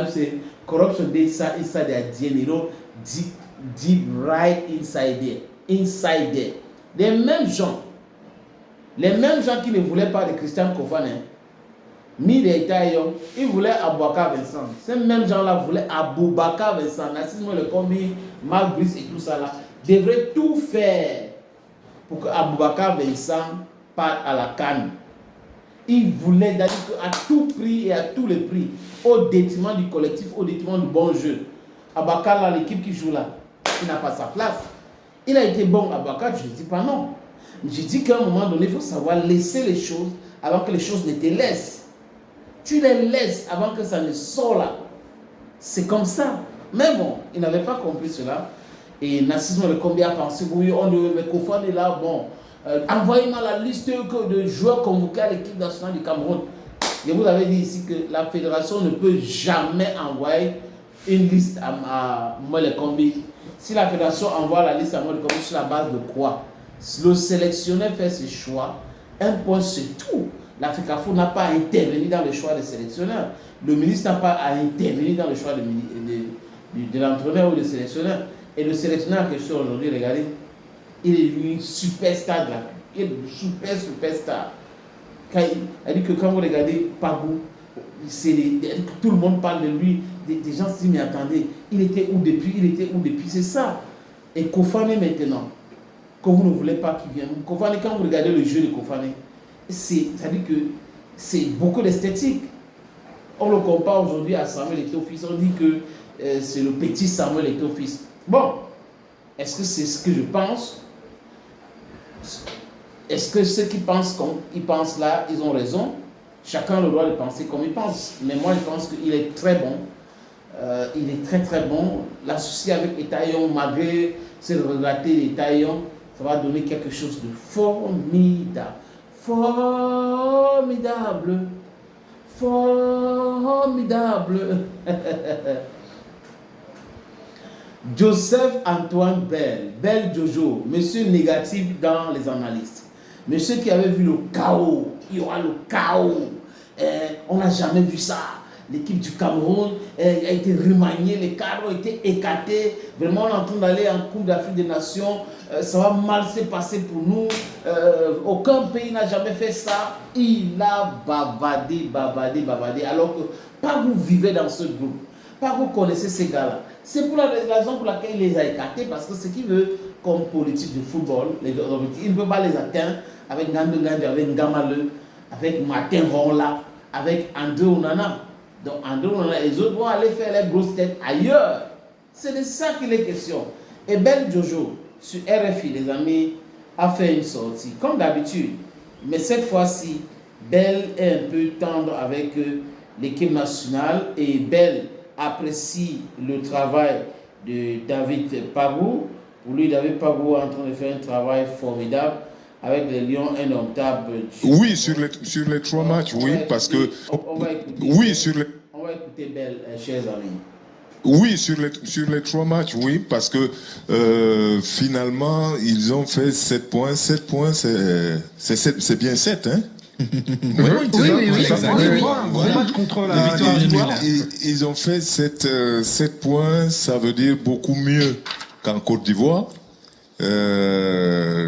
S1: C'est corruption inside their DNA. Deep right inside there. Inside there. Les mêmes gens qui ne voulaient pas de Christian Kofane, ils voulaient Aboubakar Vincent. Ces mêmes gens-là voulaient Aboubakar Vincent. Nassisme, le combi, Marc Brice et tout ça là, devraient tout faire pour que Aboubakar Vincent parte à la CAN. Ils voulaient d'aller à tout prix et à tous les prix, au détriment du collectif, au détriment du bon jeu. Aboubakar, là, l'équipe qui joue là, il n'a pas sa place. Il a été bon, Aboubakar, je ne dis pas non. Je dis qu'à un moment donné, il faut savoir laisser les choses avant que les choses ne te laissent. Tu les laisses avant que ça ne sorte là. C'est comme ça. Mais bon, il n'avait pas compris cela. Et Nassisme le combien a pensé, oui, on devait Kofane est là, bon, envoyez-moi la liste de joueurs convoqués à l'équipe nationale du Cameroun. Je vous avais dit ici que la fédération ne peut jamais envoyer une liste à Molekombi. Si la fédération envoie la liste à Molekombi, sur la base de quoi? Le sélectionneur fait ses choix, un point c'est tout. L'Africafo n'a pas intervenu dans le choix des sélectionneurs. Le ministre n'a pas intervenu dans le choix de l'entraîneur ou du sélectionneur. Et le sélectionneur en question aujourd'hui, regardez, il est une superstar de la... Il est une superstar. Elle dit que quand vous regardez Pagou, tout le monde parle de lui. Des gens se disent, mais attendez, il était où depuis, c'est ça. Et Kofane maintenant, que vous ne voulez pas qu'il vienne. Kofane, quand vous regardez le jeu de Kofane, c'est-à-dire que c'est beaucoup d'esthétique. On le compare aujourd'hui à Samuel Eto'o-Fils. On dit que c'est le petit Samuel Eto'o-Fils. Bon, est-ce que c'est ce que je pense? Est-ce que ceux qui pensent comme ils pensent là, ils ont raison? Chacun a le droit de penser comme il pense. Mais moi, je pense qu'il est très bon. Il est très très bon. L'associer avec Etaillon, malgré ce regretté d'Etaillon, ça va donner quelque chose de formidable. Formidable. Joseph Antoine Bell Jojo, monsieur négatif dans les analystes, monsieur qui avait vu le chaos, il y aura le chaos, on n'a jamais vu ça. L'équipe du Cameroun a été remaniée, les cadres ont été écartés. Vraiment, on est en train d'aller en Coupe d'Afrique des Nations. Ça va mal se passer pour nous. Aucun pays n'a jamais fait ça. Il a bavardé. Alors que pas vous vivez dans ce groupe. Pas vous connaissez ces gars-là. C'est pour la raison pour laquelle il les a écartés. Parce que ce qu'il veut comme politique de football, il ne peut pas les atteindre avec Ngandou Ngandou, avec Ngamale, avec Martin Ronla, avec André Onana. Donc André Onana et les autres vont aller faire les grosses têtes ailleurs. C'est de ça qu'il est question. Et Bell Jojo, sur RFI, les amis, a fait une sortie, comme d'habitude. Mais cette fois-ci, Bell est un peu tendre avec l'équipe nationale et Bell apprécie le travail de David Pagou. Pour lui, David Pagou est en train de faire un travail formidable avec les Lions indomptables.
S11: Oui, sur les 3 matchs, oui, parce que...
S1: On va écouter,
S11: oui,
S1: on va écouter Bell, chers amis.
S11: Oui, sur les 3 matchs, oui, parce que finalement, ils ont fait 7 points. 7 points, c'est bien 7, hein?
S12: Oui. Gros match contre la victoire.
S11: Ils ont fait 7 points, ça veut dire beaucoup mieux qu'en Côte d'Ivoire. Et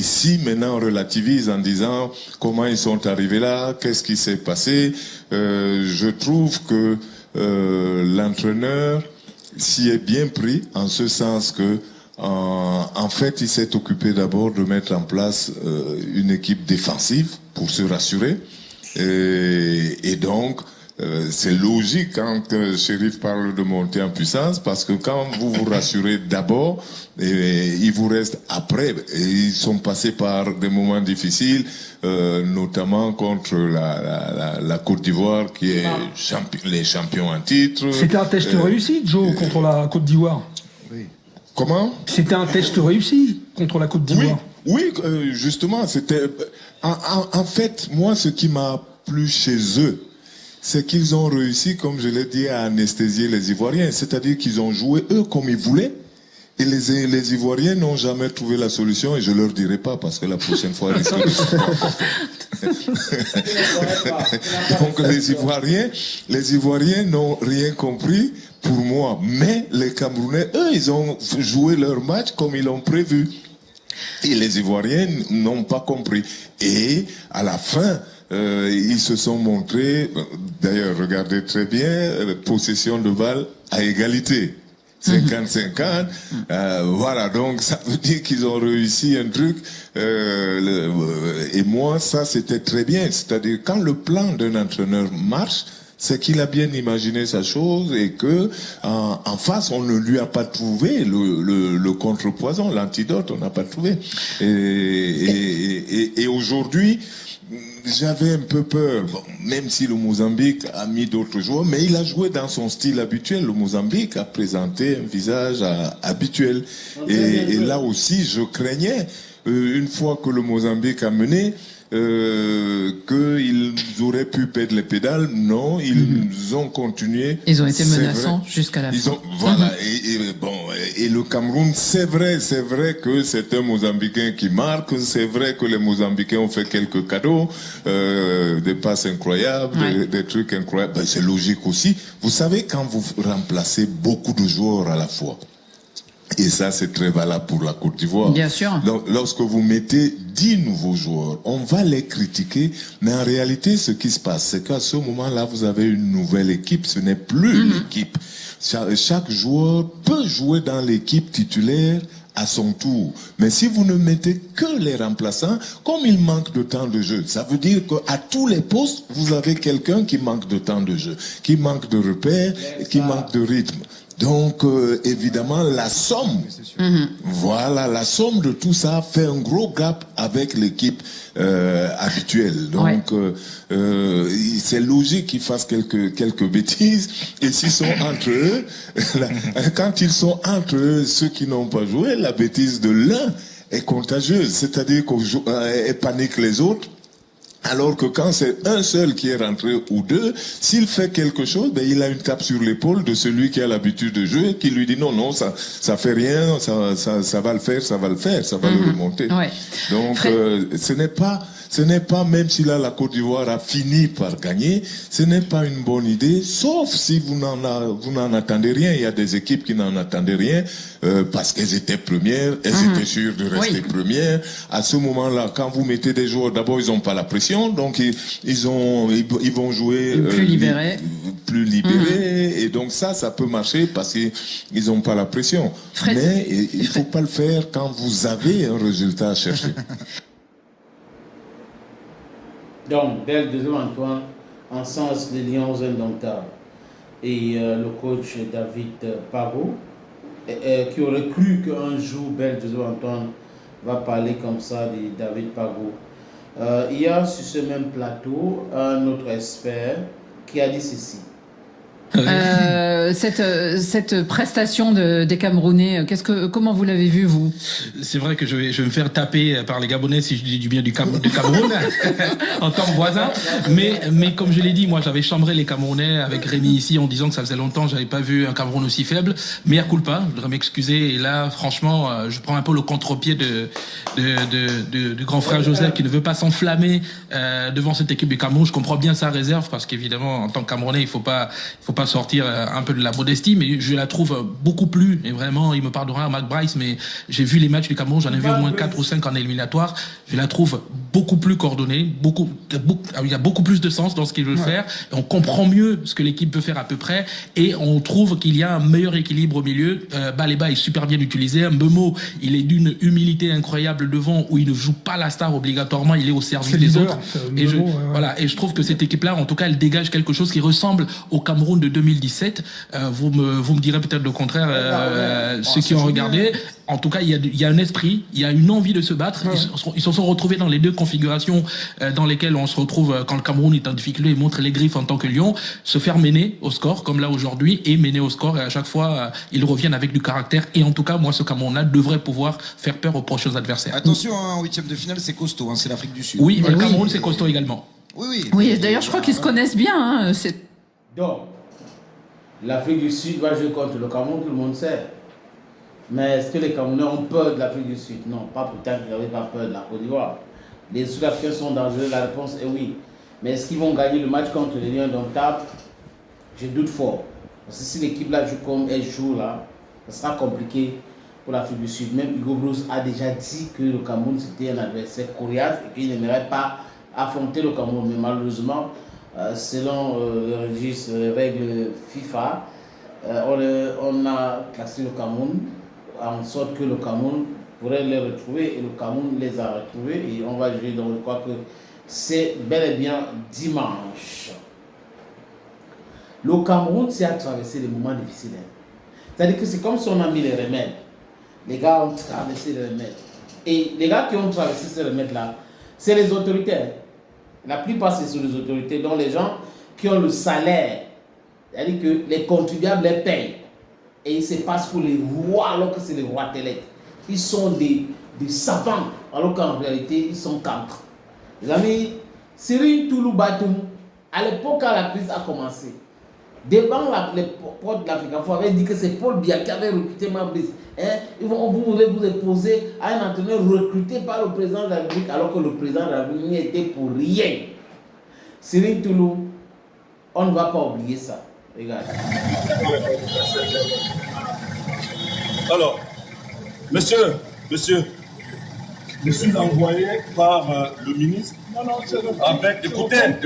S11: si maintenant on relativise en disant comment ils sont arrivés là, qu'est-ce qui s'est passé, je trouve que l'entraîneur s'y est bien pris en ce sens que en fait il s'est occupé d'abord de mettre en place une équipe défensive pour se rassurer et donc c'est logique quand Chérif parle de monter en puissance parce que quand vous vous rassurez d'abord, il vous reste après. Et ils sont passés par des moments difficiles, notamment contre la Côte d'Ivoire qui est les champions en titre.
S12: C'était un test réussi, Joe, contre la Côte d'Ivoire.
S11: Oui. Comment?
S12: C'était un test réussi contre la Côte d'Ivoire.
S11: Oui, justement, c'était... En fait, moi, ce qui m'a plu chez eux, c'est qu'ils ont réussi, comme je l'ai dit, à anesthésier les Ivoiriens. C'est-à-dire qu'ils ont joué eux comme ils voulaient. Et les Ivoiriens n'ont jamais trouvé la solution, et je leur dirai pas parce que la prochaine fois, risque de se Donc les Ivoiriens n'ont rien compris pour moi. Mais les Camerounais, eux, ils ont joué leur match comme ils l'ont prévu. Et les Ivoiriens n'ont pas compris. Et à la fin, ils se sont montrés, d'ailleurs, regardez très bien, possession de balle à égalité. 50-50, voilà, donc ça veut dire qu'ils ont réussi un truc, et moi ça c'était très bien, c'est-à-dire quand le plan d'un entraîneur marche, c'est qu'il a bien imaginé sa chose et que en face on ne lui a pas trouvé le contrepoison, l'antidote, on n'a pas trouvé, et aujourd'hui j'avais un peu peur, bon, même si le Mozambique a mis d'autres joueurs, mais il a joué dans son style habituel. Le Mozambique a présenté un visage habituel. Et là aussi, je craignais, une fois que le Mozambique a mené, qu'ils auraient pu perdre les pédales. Non, ils ont continué.
S13: Ils ont été menaçants jusqu'à la fin.
S11: Voilà. Et le Cameroun, c'est vrai que c'est un Mozambicain qui marque. C'est vrai que les Mozambicains ont fait quelques cadeaux, des passes incroyables, des trucs incroyables. Ben, c'est logique aussi. Vous savez, quand vous remplacez beaucoup de joueurs à la fois, et ça, c'est très valable pour la Côte d'Ivoire.
S13: Bien sûr.
S11: Donc, lorsque vous mettez 10 nouveaux joueurs, on va les critiquer, mais en réalité, ce qui se passe, c'est qu'à ce moment-là, vous avez une nouvelle équipe. Ce n'est plus l'équipe. Chaque joueur peut jouer dans l'équipe titulaire à son tour. Mais si vous ne mettez que les remplaçants, comme il manque de temps de jeu, ça veut dire qu'à tous les postes, vous avez quelqu'un qui manque de temps de jeu, qui manque de repères, qui manque de rythme. Donc, évidemment, la somme, voilà, la somme de tout ça fait un gros gap avec l'équipe habituelle. Donc, c'est logique qu'ils fassent quelques bêtises. Et s'ils sont entre eux, quand ils sont entre eux, ceux qui n'ont pas joué, la bêtise de l'un est contagieuse. C'est-à-dire qu'elle panique les autres. Alors que quand c'est un seul qui est rentré ou deux, s'il fait quelque chose, ben il a une tape sur l'épaule de celui qui a l'habitude de jouer, qui lui dit non, ça fait rien, ça va le faire, ça va le remonter. Ouais. Donc ce n'est pas, même si là la Côte d'Ivoire a fini par gagner, ce n'est pas une bonne idée, sauf si vous n'en attendez rien. Il y a des équipes qui n'en attendaient rien, parce qu'elles étaient premières, elles étaient sûres de rester premières. À ce moment-là, quand vous mettez des joueurs, d'abord ils n'ont pas la pression, donc ils vont jouer plus libérés, et donc ça peut marcher parce qu'ils n'ont pas la pression. Mais il faut pas le faire quand vous avez un résultat à chercher.
S1: Donc, dès le deuxième Antoine, en sens les Lions indomptables, et le coach David Pago, qui aurait cru qu'un jour, Bel Deuxième Antoine va parler comme ça de David Pago. Il y a sur ce même plateau un autre expert qui a dit ceci.
S13: Cette prestation des Camerounais, comment vous l'avez vu, vous?
S12: C'est vrai que je vais me faire taper par les Gabonais si je dis du bien du Cameroun en tant que voisin. Mais comme je l'ai dit, moi j'avais chambré les Camerounais avec Rémi ici en disant que ça faisait longtemps que j'avais pas vu un Cameroun aussi faible. Mea culpa, je voudrais m'excuser. Et là, franchement, je prends un peu le contre-pied du grand frère Joseph qui ne veut pas s'enflammer devant cette équipe du Cameroun. Je comprends bien sa réserve parce qu'évidemment, en tant que Camerounais, il faut pas sortir un peu de la modestie, mais je la trouve beaucoup plus, et vraiment, il me pardonnera, Mark Bryce, mais j'ai vu les matchs du Cameroun, j'en ai vu au moins 4 ou 5 en éliminatoire, je la trouve beaucoup plus coordonnée, il y a beaucoup plus de sens dans ce qu'il veut faire, et on comprend mieux ce que l'équipe peut faire à peu près, et on trouve qu'il y a un meilleur équilibre au milieu. Baleba est super bien utilisé, Mbemo, il est d'une humilité incroyable devant, où il ne joue pas la star obligatoirement, il est au service des autres, et je trouve que cette équipe-là, en tout cas, elle dégage quelque chose qui ressemble au Cameroun de 2017. Vous me direz peut-être le contraire, ceux qui ont regardé. En tout cas, il y a un esprit, il y a une envie de se battre. Ils se sont retrouvés dans les deux configurations dans lesquelles on se retrouve quand le Cameroun est en difficulté et montre les griffes en tant que lion, se faire mener au score, comme là aujourd'hui, et mener au score. Et à chaque fois, ils reviennent avec du caractère. Et en tout cas, moi, ce Cameroun-là devrait pouvoir faire peur aux prochains adversaires.
S14: Attention, en huitième de finale, c'est costaud, c'est l'Afrique du Sud.
S12: Oui, le Cameroun, c'est costaud également.
S13: Oui, d'ailleurs, je crois qu'ils se connaissent bien. Hein,
S1: donc, l'Afrique du Sud va jouer contre le Cameroun, tout le monde sait. Mais est-ce que les Camerounais ont peur de l'Afrique du Sud? Non, pas pourtant qu'ils n'avaient pas peur de la Côte d'Ivoire. Les Sud-Africains sont dangereux, la réponse est oui. Mais est-ce qu'ils vont gagner le match contre les Lions d'Ontable? Je doute fort. Parce que si l'équipe là joue comme elle joue là, ça sera compliqué pour l'Afrique du Sud. Même Hugo Bruce a déjà dit que le Cameroun c'était un adversaire coriace et qu'il n'aimerait pas affronter le Cameroun. Mais malheureusement, selon le registre, les règles FIFA, on a classé le Cameroun en sorte que le Cameroun pourrait les retrouver et le Cameroun les a retrouvés et on va jouer. Donc je crois que c'est bel et bien dimanche. Le Cameroun s'est à traverser des moments difficiles. C'est-à-dire que c'est comme si on a mis les remèdes. Les gars ont traversé les remèdes. Et les gars qui ont traversé ces remèdes-là, c'est les autorités. La plupart, c'est sur les autorités, dont les gens qui ont le salaire. C'est-à-dire que les contribuables les payent. Et ils se passent pour les rois alors que c'est les rois télèques. Ils sont des savants alors qu'en réalité, ils sont cancres. Les amis, Cyril Toulou Batoum, à l'époque quand la crise a commencé, devant les portes de l'Afrique, il avait dit que c'est Paul Biya qui avait recruté Mabrice. Vous voulez vous opposer à un entraîneur recruté par le président de la République alors que le président de la République n'y était pour rien. Cyril Toulou, on ne va pas oublier ça. Regarde.
S14: Alors, monsieur, je suis envoyé par le ministre avec, écoutez, avec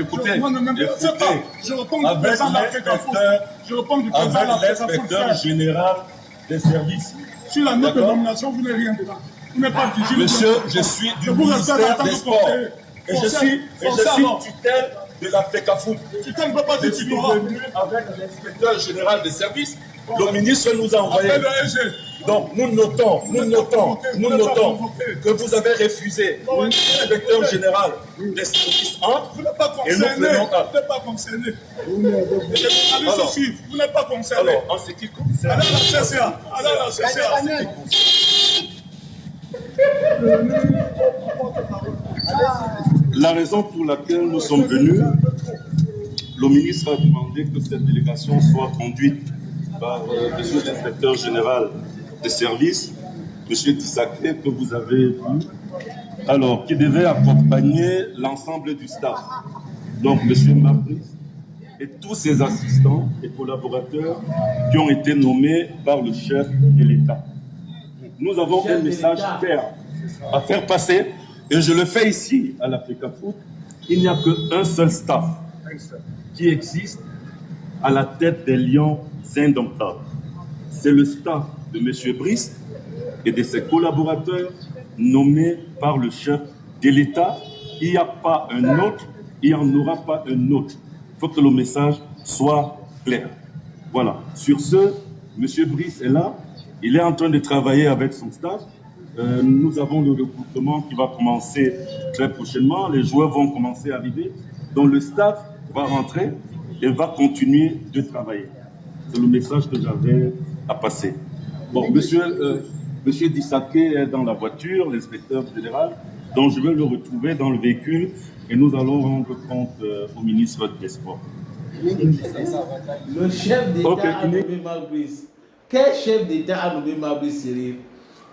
S14: l'inspecteur général des services.
S15: Sur la note de nomination, vous n'avez rien dedans. Vous n'êtes pas vigilant.
S14: Monsieur, je suis du ministère des Sports et je suis tutelle de la FECAFOOT.
S15: Tu ne peux pas
S14: Je suis venu avec l'inspecteur général des services. Le ministre nous a envoyé. Donc nous notons que vous avez refusé l'inspecteur général des services et nous prenons acte.
S15: Vous n'êtes pas concerné. Allez suivre. Vous n'êtes pas concerné.
S14: Alors, en ce qui concerne...
S15: Allez à la CCA. Allez à la CCA.
S14: La raison pour laquelle nous sommes venus, le ministre a demandé que cette délégation soit conduite par monsieur l'inspecteur général des services, monsieur Tissaké, que vous avez vu, alors, qui devait accompagner l'ensemble du staff. Donc, monsieur Mabrice et tous ses assistants et collaborateurs qui ont été nommés par le chef de l'État. Nous avons un message clair à faire passer, et je le fais ici à l'AFRICAFOOT. Il n'y a qu'un seul staff qui existe à la tête des Lions indomptables. C'est le staff de M. Brice et de ses collaborateurs nommés par le chef de l'État. Il n'y a pas un autre, il n'y en aura pas un autre. Il faut que le message soit clair. Voilà. Sur ce, M. Brice est là. Il est en train de travailler avec son staff. Nous avons le recrutement qui va commencer très prochainement. Les joueurs vont commencer à arriver. Donc le staff va rentrer et va continuer de travailler. C'est le message que j'avais à passer. Bon, monsieur Tissaké est dans la voiture, l'inspecteur général, donc je vais le retrouver dans le véhicule et nous allons rendre compte au ministre des Sports.
S1: Le chef d'État a nommé Mabrice. Quel chef d'État a nommé Mabrice, Cyril?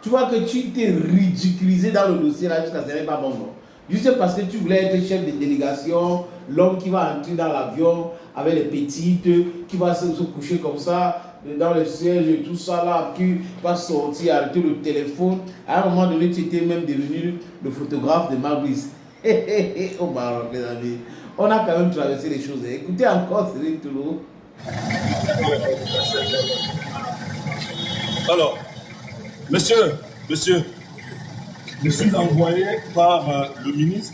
S1: Tu vois que tu t'es ridiculisé dans le dossier là jusqu'à ce n'est pas bon, non? Juste parce que tu voulais être chef de délégation, l'homme qui va entrer dans l'avion avec les petites, qui va se coucher comme ça, dans le siège et tout ça là, qui va sortir, arrêter le téléphone. À un moment donné, tu étais même devenu le photographe de Mabrice. Au Maroc, les amis. On a quand même traversé les choses. Écoutez encore Cyril Toulou.
S14: Alors, monsieur, je suis envoyé par le ministre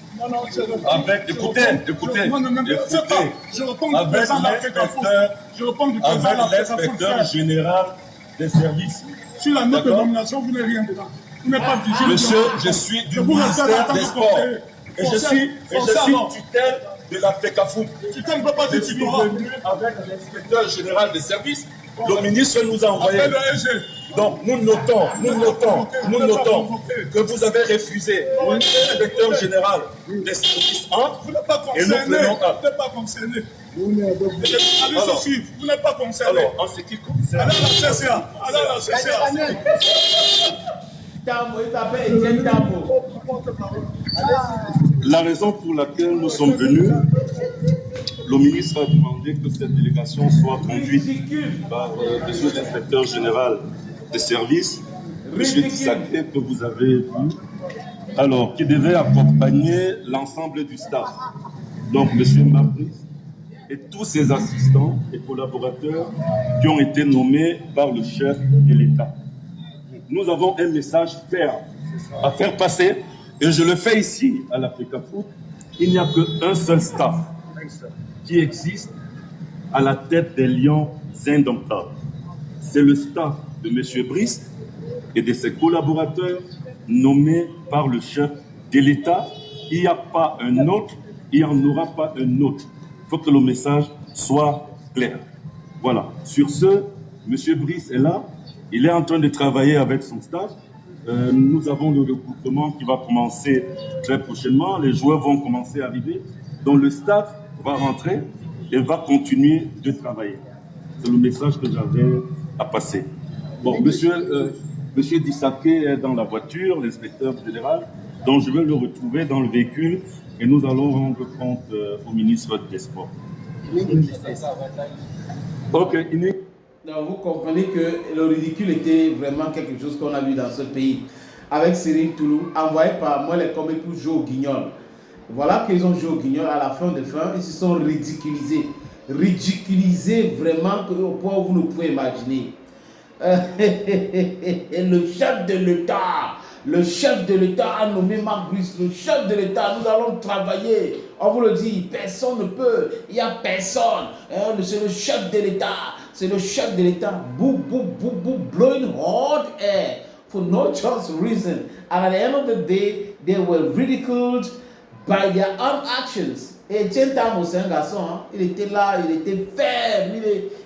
S14: avec, écoutez, avec l'inspecteur général des services.
S15: Sur la note de nomination, vous n'avez rien dedans. Vous n'êtes pas vigilant.
S14: Monsieur, je suis du ministère des Sports et je suis tutelle de la FECAFOOT.
S15: Tu ne peux pas
S14: Je suis venu avec l'inspecteur général des services. Le ministre nous a envoyé. Donc nous notons que vous avez refusé l'inspecteur général des services 1 et nous prenons acte.
S15: Vous n'êtes pas concerné. Allez se suivre, vous n'êtes pas concerné.
S14: Alors, en ce qui concerne...
S15: Allez à la CCA, allez à la CCA.
S14: La raison pour laquelle nous sommes venus, le ministre a demandé que cette délégation soit conduite par monsieur l'inspecteur général des services, monsieur Tissaké, que vous avez vu, alors, qui devait accompagner l'ensemble du staff. Donc, monsieur Mabris et tous ses assistants et collaborateurs qui ont été nommés par le chef de l'État. Nous avons un message ferme à faire passer, et je le fais ici à l'Africa Foot. Il n'y a qu'un seul staff qui existe à la tête des Lions indomptables. C'est le staff de M. Brice et de ses collaborateurs nommés par le chef de l'État. Il n'y a pas un autre, il n'y en aura pas un autre. Il faut que le message soit clair. Voilà. Sur ce, M. Brice est là. Il est en train de travailler avec son staff. Nous avons le recrutement qui va commencer très prochainement. Les joueurs vont commencer à arriver. Donc le staff va rentrer et va continuer de travailler. C'est le message que j'avais à passer. Bon, monsieur Tissaké est dans la voiture, l'inspecteur général, donc je vais le retrouver dans le véhicule et nous allons rendre compte au ministre des Sports. Ok,
S1: donc vous comprenez que le ridicule était vraiment quelque chose qu'on a vu dans ce pays. Avec Cyril Toulou, envoyé par moi les commis pour jouer au guignol. Voilà qu'ils ont joué au guignol à la fin, ils se sont ridiculisés. Ridiculisés vraiment au point où vous ne pouvez imaginer. Le chef de l'État a nommé Marc Brice, le chef de l'État, nous allons travailler. On vous le dit, personne ne peut, il n'y a personne. C'est le chef de l'État, c'est le chef de l'État. Boo, boo, boo, boo, blowing hot air for no just reason. And at the end of the day, they were ridiculed by their own actions. Et Etienne Tambo, c'est un garçon, hein. Il était là, il était ferme,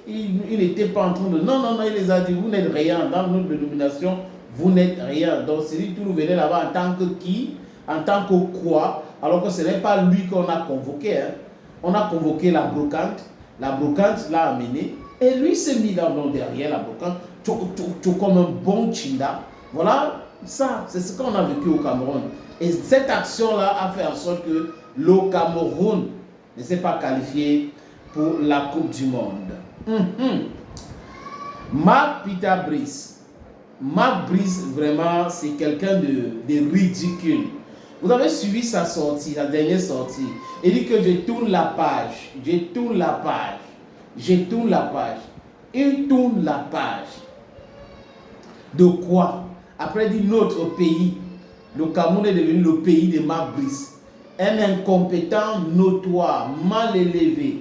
S1: il n'était pas en train de... Non, il les a dit, vous n'êtes rien, dans notre dénomination, vous n'êtes rien. Donc Cyril Toulou venait là-bas en tant que qui, en tant que quoi, alors que ce n'est pas lui qu'on a convoqué. Hein. On a convoqué la brocante l'a amené, et lui s'est mis derrière la brocante, tout comme un bon chinda. Voilà, ça, c'est ce qu'on a vécu au Cameroun. Et cette action-là a fait en sorte que le Cameroun ne s'est pas qualifié pour la Coupe du Monde. Marc Brice, vraiment, c'est quelqu'un de ridicule. Vous avez suivi sa sortie, sa dernière sortie. Il dit que je tourne la page. Il tourne la page. De quoi? Après, il dit notre pays. Le Cameroun est devenu le pays de Marc Brice. Un incompétent notoire, mal élevé,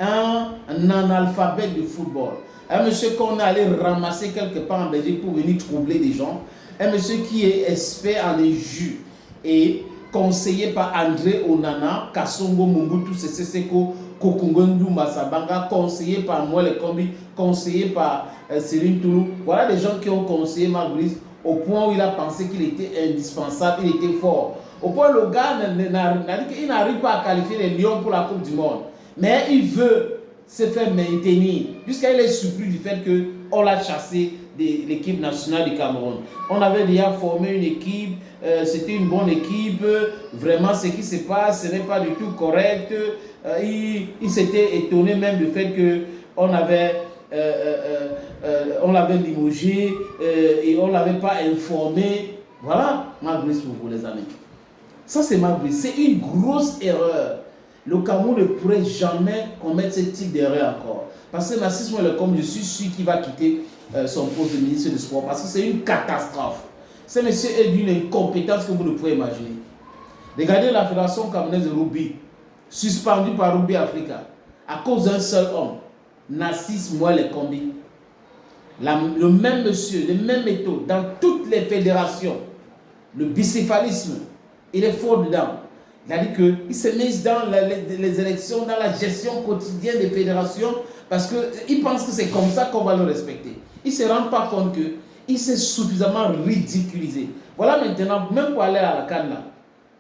S1: un analphabète de football, un monsieur qu'on est allé ramasser quelque part en Belgique pour venir troubler des gens, un monsieur qui est expert en injures et conseillé par André Onana, Kassongo Mobutu Sese Seko, Kokungondu Masabanga, conseillé par Moelle Kombi, conseillé par Cyril Toulou. Voilà des gens qui ont conseillé Marc Brice au point où il a pensé qu'il était indispensable, il était fort. Au point où le gars il n'arrive pas à qualifier les Lions pour la Coupe du Monde. Mais il veut se faire maintenir. Jusqu'à il est surpris du fait qu'on l'a chassé de l'équipe nationale du Cameroun. On avait déjà formé une équipe, c'était une bonne équipe. Vraiment, ce qui se passe, ce n'est pas du tout correct. Il s'était étonné même du fait qu'on avait... on l'avait limogé et on ne l'avait pas informé. Voilà, Marc Brice pour vous les amis. Ça c'est Marc Brice. C'est une grosse erreur. Le Cameroun ne pourrait jamais commettre ce type d'erreur encore. Parce que Narcisse Moelle-Kombi, je suis sûr qu'il va quitter son poste de ministre du Sport. Parce que c'est une catastrophe. Ce monsieur est d'une incompétence que vous ne pouvez imaginer. Regardez la Fédération camerounaise de rugby, suspendue par Rugby Africa, à cause d'un seul homme. Narcisse Moelle-Kombi. Le même monsieur, les mêmes méthodes dans toutes les fédérations. Le bicéphalisme, il est fort dedans. Il a dit qu'il s'est mis dans les élections, dans la gestion quotidienne des fédérations Parce qu'ils pensent que c'est comme ça qu'on va le respecter. Ils ne se rendent pas compte qu'il s'est suffisamment ridiculisé. Voilà maintenant, même pour aller à la CAN, là,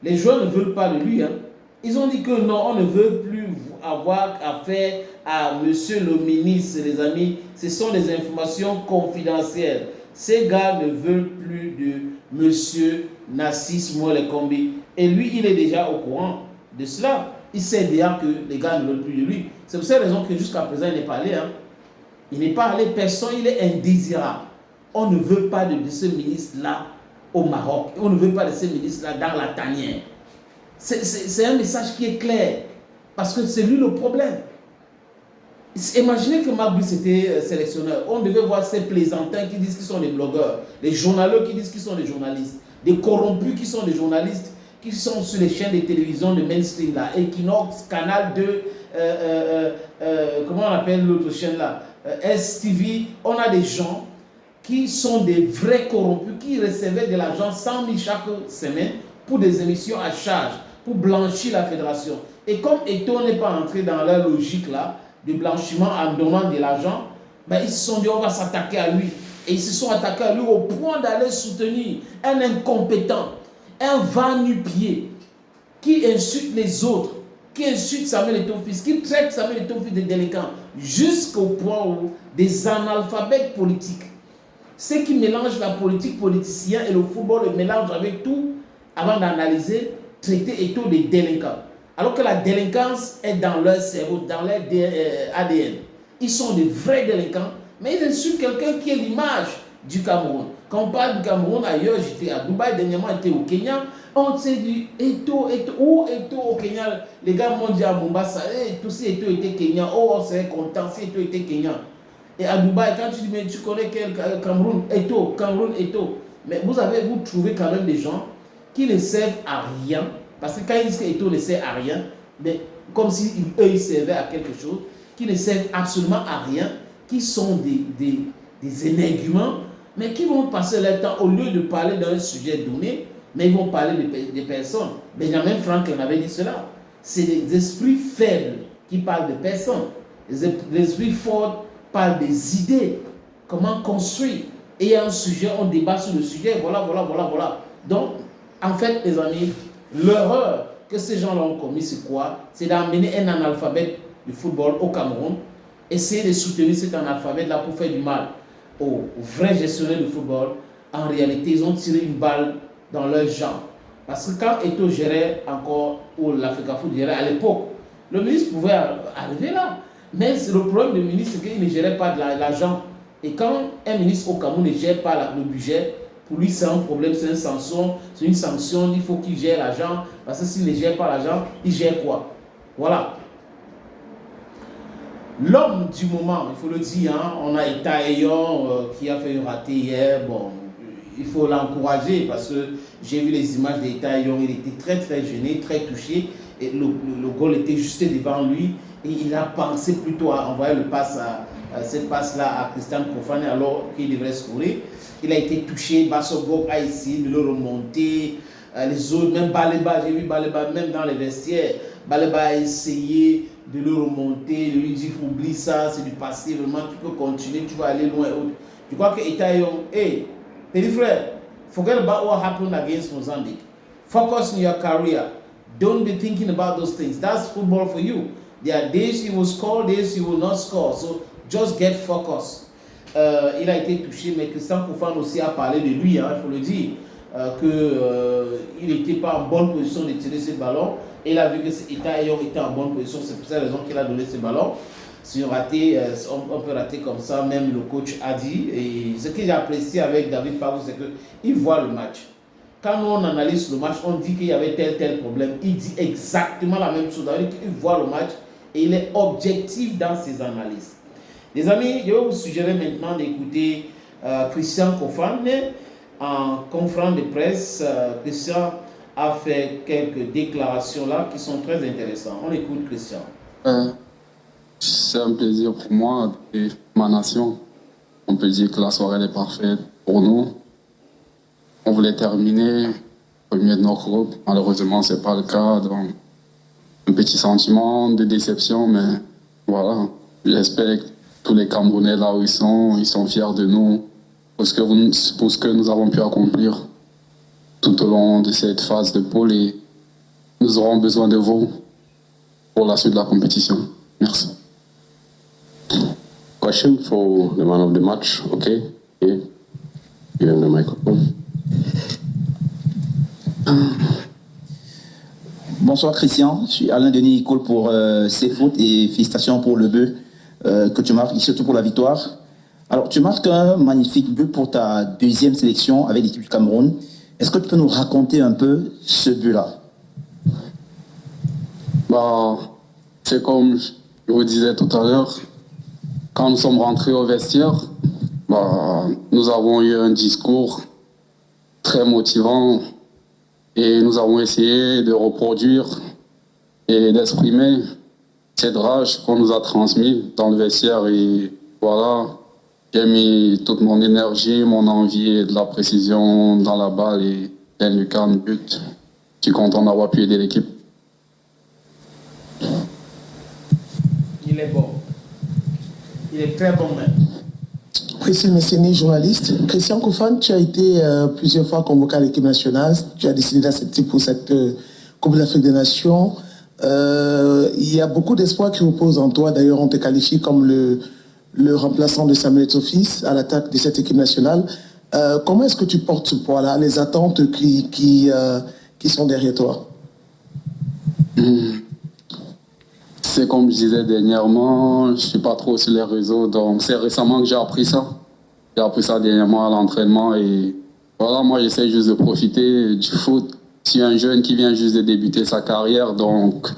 S1: les joueurs ne veulent pas de lui. Hein. Ils ont dit que non, on ne veut plus avoir affaire à monsieur le ministre, les amis. Ce sont des informations confidentielles. Ces gars ne veulent plus de monsieur Narcisse Molekombi. Et lui, il est déjà au courant de cela. Il sait déjà que les gars ne veulent plus de lui. C'est pour cette raison que jusqu'à présent, il n'est pas allé. Hein. Il n'est pas allé, personne, il est indésirable. On ne veut pas de ce ministre-là au Maroc. On ne veut pas de ce ministre-là dans la tanière. C'est un message qui est clair. Parce que c'est lui le problème. Imaginez que Magbis était sélectionneur. On devait voir ces plaisantins qui disent qu'ils sont des blogueurs, des journaleux qui disent qu'ils sont des journalistes, des corrompus qui sont des journalistes, qui sont sur les chaînes de télévision de mainstream là, Equinox, Canal 2, comment on appelle l'autre chaîne là, STV. On a des gens qui sont des vrais corrompus, qui recevaient de l'argent 100 000 chaque semaine pour des émissions à charge, pour blanchir la fédération. Et comme Eto'o n'est pas entré dans leur logique là, de blanchiment en donnant de l'argent, ben ils se sont dit on va s'attaquer à lui. Et ils se sont attaqués à lui au point d'aller soutenir un incompétent, un va-nu-pied qui insulte les autres, qui insulte Samuel Eto'o fils, qui traite Samuel Eto'o fils de délinquant, jusqu'au point où des analphabètes politiques, ceux qui mélangent la politique politicien et le football le mélangent avec tout avant d'analyser, traiter Eto'o de délinquant. Alors que la délinquance est dans leur cerveau, dans leur ADN. Ils sont des vrais délinquants, mais ils insultent quelqu'un qui est l'image du Cameroun. Quand on parle du Cameroun, ailleurs, j'étais à Dubaï, dernièrement j'étais au Kenya, on s'est dit, Eto'o, où Eto'o au Kenya? Les gars m'ont dit à Mombasa, tout si Eto'o était Kenyan, oh on serait content si Eto'o était Kenyan. Et à Dubaï, quand tu dis, mais tu connais quel Cameroun, Eto'o, Cameroun, Eto'o. Mais vous trouvez quand même des gens qui ne servent à rien. Parce que quand ils disent que Eto'o ne sert à rien, mais comme si eux ils servaient à quelque chose, qui ne servent absolument à rien, qui sont des énerguments, mais qui vont passer leur temps, au lieu de parler d'un sujet donné, mais ils vont parler des personnes. Benjamin Franklin avait dit cela. C'est des esprits faibles qui parlent de personnes. Les esprits forts parlent des idées, comment construire. Et il y a un sujet, on débat sur le sujet, voilà. Donc, en fait, les amis, l'erreur que ces gens-là ont commis, c'est quoi? C'est d'amener un analphabète du football au Cameroun, essayer de soutenir cet analphabète-là pour faire du mal aux vrais gestionnaires de football. En réalité, ils ont tiré une balle dans leur jambe. Parce que quand Eto'o gérait encore, ou l'Africa Foot gérait à l'époque, le ministre pouvait arriver là. Mais le problème du ministre, c'est qu'il ne gérait pas de l'argent. Et quand un ministre au Cameroun ne gère pas le budget, pour lui, c'est un problème, c'est une sanction, il faut qu'il gère l'argent, parce que s'il ne gère pas l'argent, il gère quoi? Voilà. L'homme du moment, il faut le dire, hein, on a Eta Eyon qui a fait une ratée hier, bon, il faut l'encourager, parce que j'ai vu les images d'Eta Eyon, il était très très gêné, très touché, et le goal était juste devant lui, et il a pensé plutôt à envoyer cette passe-là à Christian Kofane alors qu'il devrait scorer. Il a été touché, Bassobok a essayé de le remonter, les autres, même Baleba, j'ai vu Baleba même dans les vestiaires, Baleba a essayé de le remonter, de lui dire oublie ça, c'est du passé, vraiment tu peux continuer, tu vas aller loin. Je crois que Eta Eyon, hey, petit frère, forget about what happened against Mozambique. Focus on your career. Don't be thinking about those things. That's football for you. There are days you will score, days you will not score. So just get focused. Il a été touché, mais Christian Kofane aussi a parlé de lui, hein, il faut le dire, qu'il n'était pas en bonne position de tirer ce ballon. Et il a vu que Eta Eyon était en bonne position, c'est pour cette raison qu'il a donné ce ballon. Si on raté, on peut rater comme ça, même le coach a dit. Et ce que j'ai apprécié avec David Pavou, c'est qu'il voit le match. Quand on analyse le match, on dit qu'il y avait tel problème. Il dit exactement la même chose. Il voit le match et il est objectif dans ses analyses. Les amis, je vais vous suggérer maintenant d'écouter Christian Kofane. En conférence de presse, Christian a fait quelques déclarations là qui sont très intéressantes. On écoute Christian.
S16: C'est un plaisir pour moi et ma nation. On peut dire que la soirée est parfaite pour nous. On voulait terminer premier de notre groupe. Malheureusement, ce n'est pas le cas. Donc, un petit sentiment de déception, mais voilà. J'espère que tous les Camerounais là où ils sont fiers de nous pour ce que nous avons pu accomplir tout au long de cette phase de poule et nous aurons besoin de vous pour la suite de la compétition. Merci.
S2: Question for the man of the match. Okay. Yeah. You have the microphone.
S17: Bonsoir Christian, je suis Alain Denis Icole pour ses fautes et félicitations pour le but que tu marques et surtout pour la victoire. Alors tu marques un magnifique but pour ta deuxième sélection avec l'équipe du Cameroun. Est-ce que tu peux nous raconter un peu ce but-là?
S16: C'est comme je vous disais tout à l'heure, quand nous sommes rentrés au vestiaire, nous avons eu un discours très motivant et nous avons essayé de reproduire et d'exprimer cette rage qu'on nous a transmise dans le vestiaire. Et voilà, j'ai mis toute mon énergie, mon envie et de la précision dans la balle et dans le camp de but. Je suis content d'avoir pu aider l'équipe.
S1: Il est bon. Il est très bon même.
S18: Christian Messeni, journaliste. Christian Koufane, tu as été plusieurs fois convoqué à l'équipe nationale. Tu as décidé d'accepter pour cette Coupe d'Afrique des Nations. Il y a beaucoup d'espoir qui reposent en toi. D'ailleurs, on te qualifie comme le remplaçant de Samuel Eto'o à l'attaque de cette équipe nationale. Comment est-ce que tu portes ce poids-là, les attentes qui sont derrière toi?
S16: C'est comme je disais dernièrement, je ne suis pas trop sur les réseaux, donc c'est récemment que j'ai appris ça. J'ai appris ça dernièrement à l'entraînement et voilà, moi j'essaie juste de profiter du foot. Je suis un jeune qui vient juste de débuter sa carrière, donc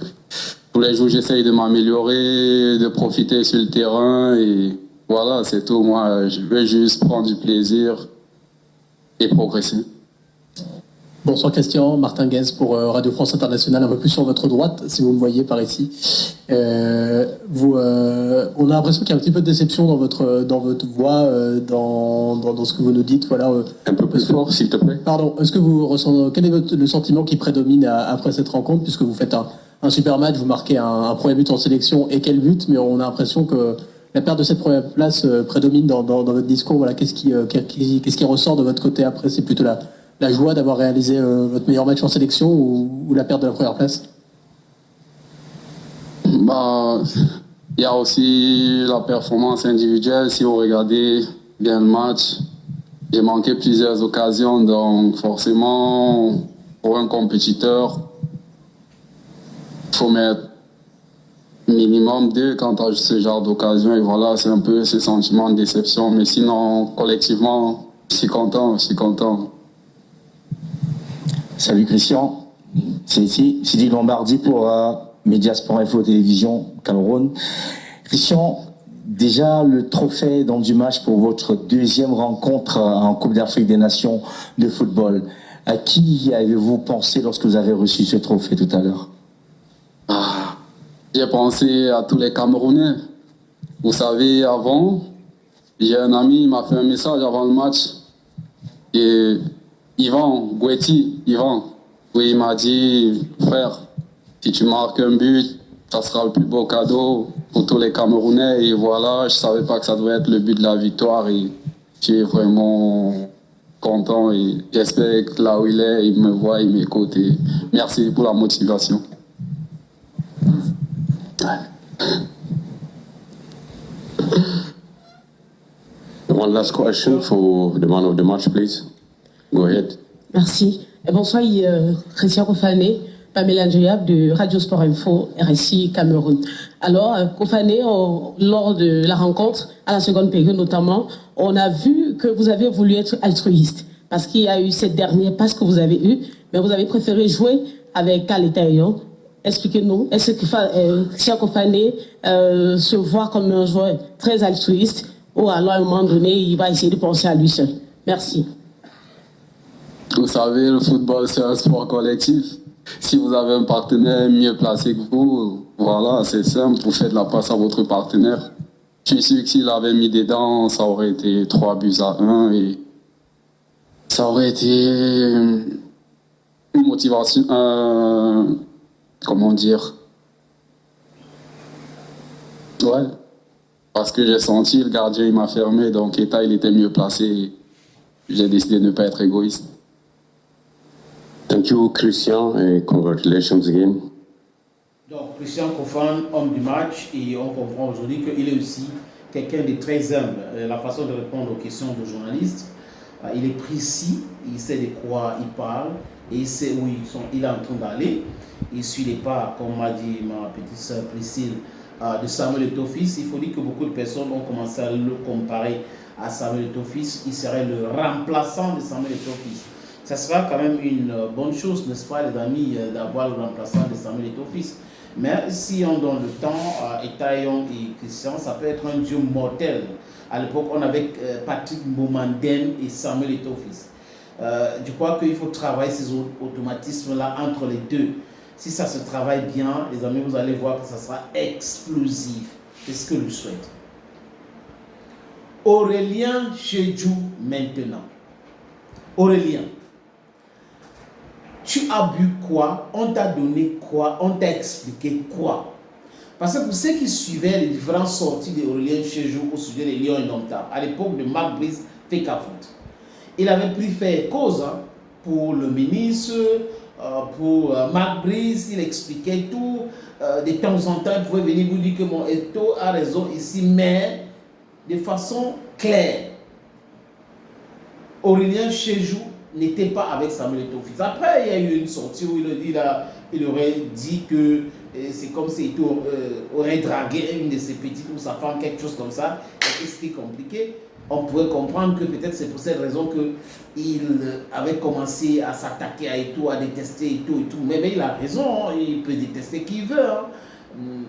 S16: tous les jours j'essaie de m'améliorer, de profiter sur le terrain et voilà, c'est tout. Moi, je veux juste prendre du plaisir et progresser.
S19: Bonsoir Christian, Martin Guez pour Radio France Internationale, un peu plus sur votre droite, si vous me voyez par ici. On a l'impression qu'il y a un petit peu de déception dans votre voix, dans ce que vous nous dites. Voilà.
S2: Un peu plus fort, s'il te plaît.
S19: Pardon, est-ce que vous ressentez, quel est le sentiment qui prédomine après cette rencontre, puisque vous faites un super match, vous marquez un premier but en sélection, et quel but, mais on a l'impression que la perte de cette première place prédomine dans votre discours. Voilà, qu'est-ce qui ressort de votre côté après? C'est plutôt la joie d'avoir réalisé votre meilleur match en sélection ou la perte de la première place?
S16: Il y a aussi la performance individuelle. Si vous regardez bien le match, j'ai manqué plusieurs occasions. Donc forcément, pour un compétiteur, il faut mettre minimum 2 quand tu as ce genre d'occasion. Et voilà, c'est un peu ce sentiment de déception. Mais sinon, collectivement, je suis content.
S17: Salut Christian, c'est ici Sidi Lombardi pour Média Sport Info Télévision Cameroun. Christian, déjà le trophée dans du match pour votre deuxième rencontre en Coupe d'Afrique des Nations de football. À qui avez-vous pensé lorsque vous avez reçu ce trophée tout à l'heure?
S16: J'ai pensé à tous les Camerounais. Vous savez, avant, j'ai un ami, il m'a fait un message avant le match. Et Yvan, oui, il m'a dit, frère, si tu marques un but, ça sera le plus beau cadeau pour tous les Camerounais. Et voilà, je savais pas que ça devait être le but de la victoire. Et je suis vraiment content et j'espère que là où il est, il me voit, il m'écoute. Et merci pour la motivation.
S2: One last question for the man of the match, please. Go ahead.
S7: Merci. Et bonsoir, Christian Koufane, Pamela Ndjoyab de Radio Sport Info, RSI Cameroun. Alors, Koufane, lors de la rencontre, à la seconde période notamment, on a vu que vous avez voulu être altruiste parce qu'il y a eu cette dernière passe que vous avez eue, mais vous avez préféré jouer avec Kaletayon. Expliquez-nous, est-ce que Christian Koufane se voit comme un joueur très altruiste ou alors à un moment donné, il va essayer de penser à lui seul? Merci.
S16: Vous savez, le football, c'est un sport collectif. Si vous avez un partenaire mieux placé que vous, voilà, c'est simple, vous faites la passe à votre partenaire. Je suis sûr que s'il avait mis des dents, ça aurait été 3-1 et ça aurait été une motivation, comment dire, ouais, Parce que j'ai senti, le gardien il m'a fermé, donc Eta il était mieux placé. J'ai décidé de ne pas être égoïste.
S2: Thank you, Christian, and congratulations again.
S1: Donc, Christian Kofan, homme du match, et on comprend aujourd'hui qu'il est aussi quelqu'un de très humble. La façon de répondre aux questions de journalistes, il est précis, il sait de quoi il parle, et il sait où il est en train d'aller. Il suit les pas, comme m'a dit ma petite sœur Priscille, de Samuel Eto'o-Fils. Il faut dire que beaucoup de personnes ont commencé à le comparer à Samuel Eto'o-Fils. Il serait le remplaçant de Samuel Eto'o-Fils. Ça sera quand même une bonne chose, n'est-ce pas, les amis, d'avoir le remplaçant de Samuel Eto'o-Fils. Mais si on donne le temps, Eta Young et Christian, ça peut être un duo mortel. À l'époque, on avait Patrick Mbomanden et Samuel Eto'o-Fils. Je crois qu'il faut travailler ces automatismes-là entre les deux. Si ça se travaille bien, les amis, vous allez voir que ça sera explosif. C'est ce que je souhaite. Aurélien Chedjou maintenant. Aurélien, tu as bu quoi? On t'a donné quoi? On t'a expliqué quoi? Parce que pour ceux qui suivaient les différentes sorties d'Aurélien Chedjou au sujet des Lions Indomptables, à l'époque de Marc Brice Fecafoot, il avait pris fait cause pour le ministre, pour Marc Brice, il expliquait tout. De temps en temps, il pouvait venir vous dire que mon Eto'o a raison ici, mais de façon claire. Aurélien Chedjou n'était pas avec Samuel Eto'o-Fils. Après, il y a eu une sortie où il aurait dit que c'est comme si Eto'o aurait dragué une de ses petites ou sa femme, quelque chose comme ça. Et c'était compliqué. On pourrait comprendre que peut-être c'est pour cette raison qu'il avait commencé à s'attaquer à Eto'o, à détester Eto'o et tout. Mais il a raison, hein, il peut détester qui il veut. Hein.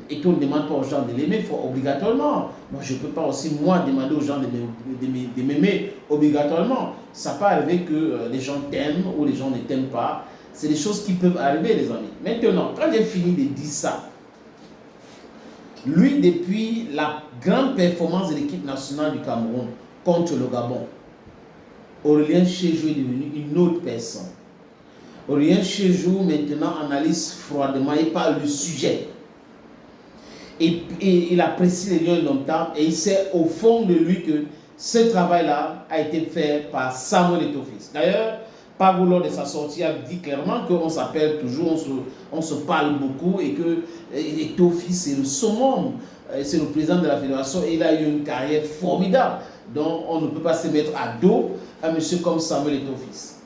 S1: Eto'o ne demande pas aux gens de l'aimer obligatoirement. Moi, je ne peux pas aussi, moi, demander aux gens de m'aimer obligatoirement. Ça peut arriver que les gens t'aiment ou les gens ne t'aiment pas. C'est des choses qui peuvent arriver, les amis. Maintenant, quand j'ai fini de dire ça, lui, depuis la grande performance de l'équipe nationale du Cameroun contre le Gabon, Aurélien Chedjou est devenu une autre personne. Aurélien Chedjou, maintenant, analyse froidement et parle du sujet. Et il apprécie les Lions Indomptables et il sait au fond de lui que ce travail-là a été fait par Samuel Eto'o-Fils. D'ailleurs, Pagou, lors de sa sortie, a dit clairement qu'on s'appelle toujours, on se parle beaucoup et que Eto'o-Fils, c'est le summum, c'est le président de la fédération et il a eu une carrière formidable. Donc, on ne peut pas se mettre à dos à un monsieur comme Samuel Eto'o-Fils.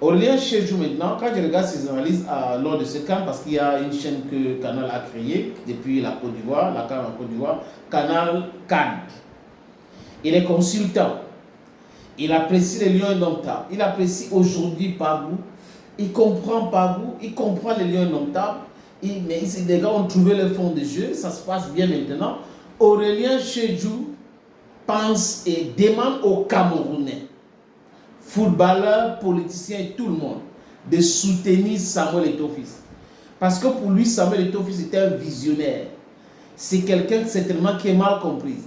S1: Aurélien Chedjou maintenant, quand je regarde ses analyses lors de ce camp, parce qu'il y a une chaîne que Canal a créée depuis la Côte d'Ivoire, la CAN en Côte d'Ivoire, Canal CAN. Il est consultant. Il apprécie les Lions Indomptables. Il apprécie aujourd'hui Pagou. Il comprend Pagou. Il comprend les Lions Indomptables. Mais les gars ont trouvé le fond de jeu. Ça se passe bien maintenant. Aurélien Chedjou pense et demande aux Camerounais, footballeurs, politiciens et tout le monde, de soutenir Samuel Eto'o-Fils. Parce que pour lui, Samuel Eto'o-Fils était un visionnaire. C'est quelqu'un certainement qui est mal compris.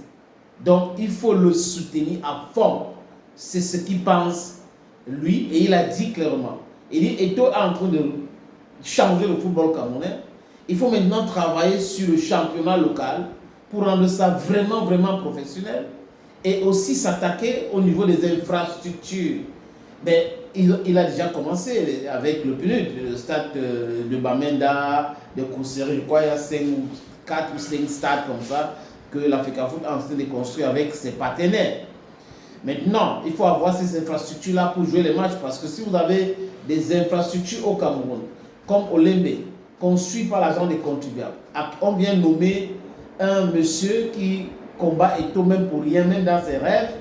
S1: Donc, il faut le soutenir à fond. C'est ce qu'il pense, lui, et il a dit clairement. Il dit, Eto'o est en train de changer le football camerounais. Il faut maintenant travailler sur le championnat local pour rendre ça vraiment, vraiment professionnel. Et aussi s'attaquer au niveau des infrastructures. Mais il a déjà commencé avec le PNUD, le stade de Bamenda, de Kousseri. Je crois qu'il y a 4 ou 5 stades comme ça que la FECAFOOT est en train de construire avec ses partenaires. Maintenant, il faut avoir ces infrastructures-là pour jouer les matchs, parce que si vous avez des infrastructures au Cameroun, comme Olembe, construit par l'argent des contribuables, on vient nommer un monsieur qui combat Eto'o même pour rien, même dans ses rêves,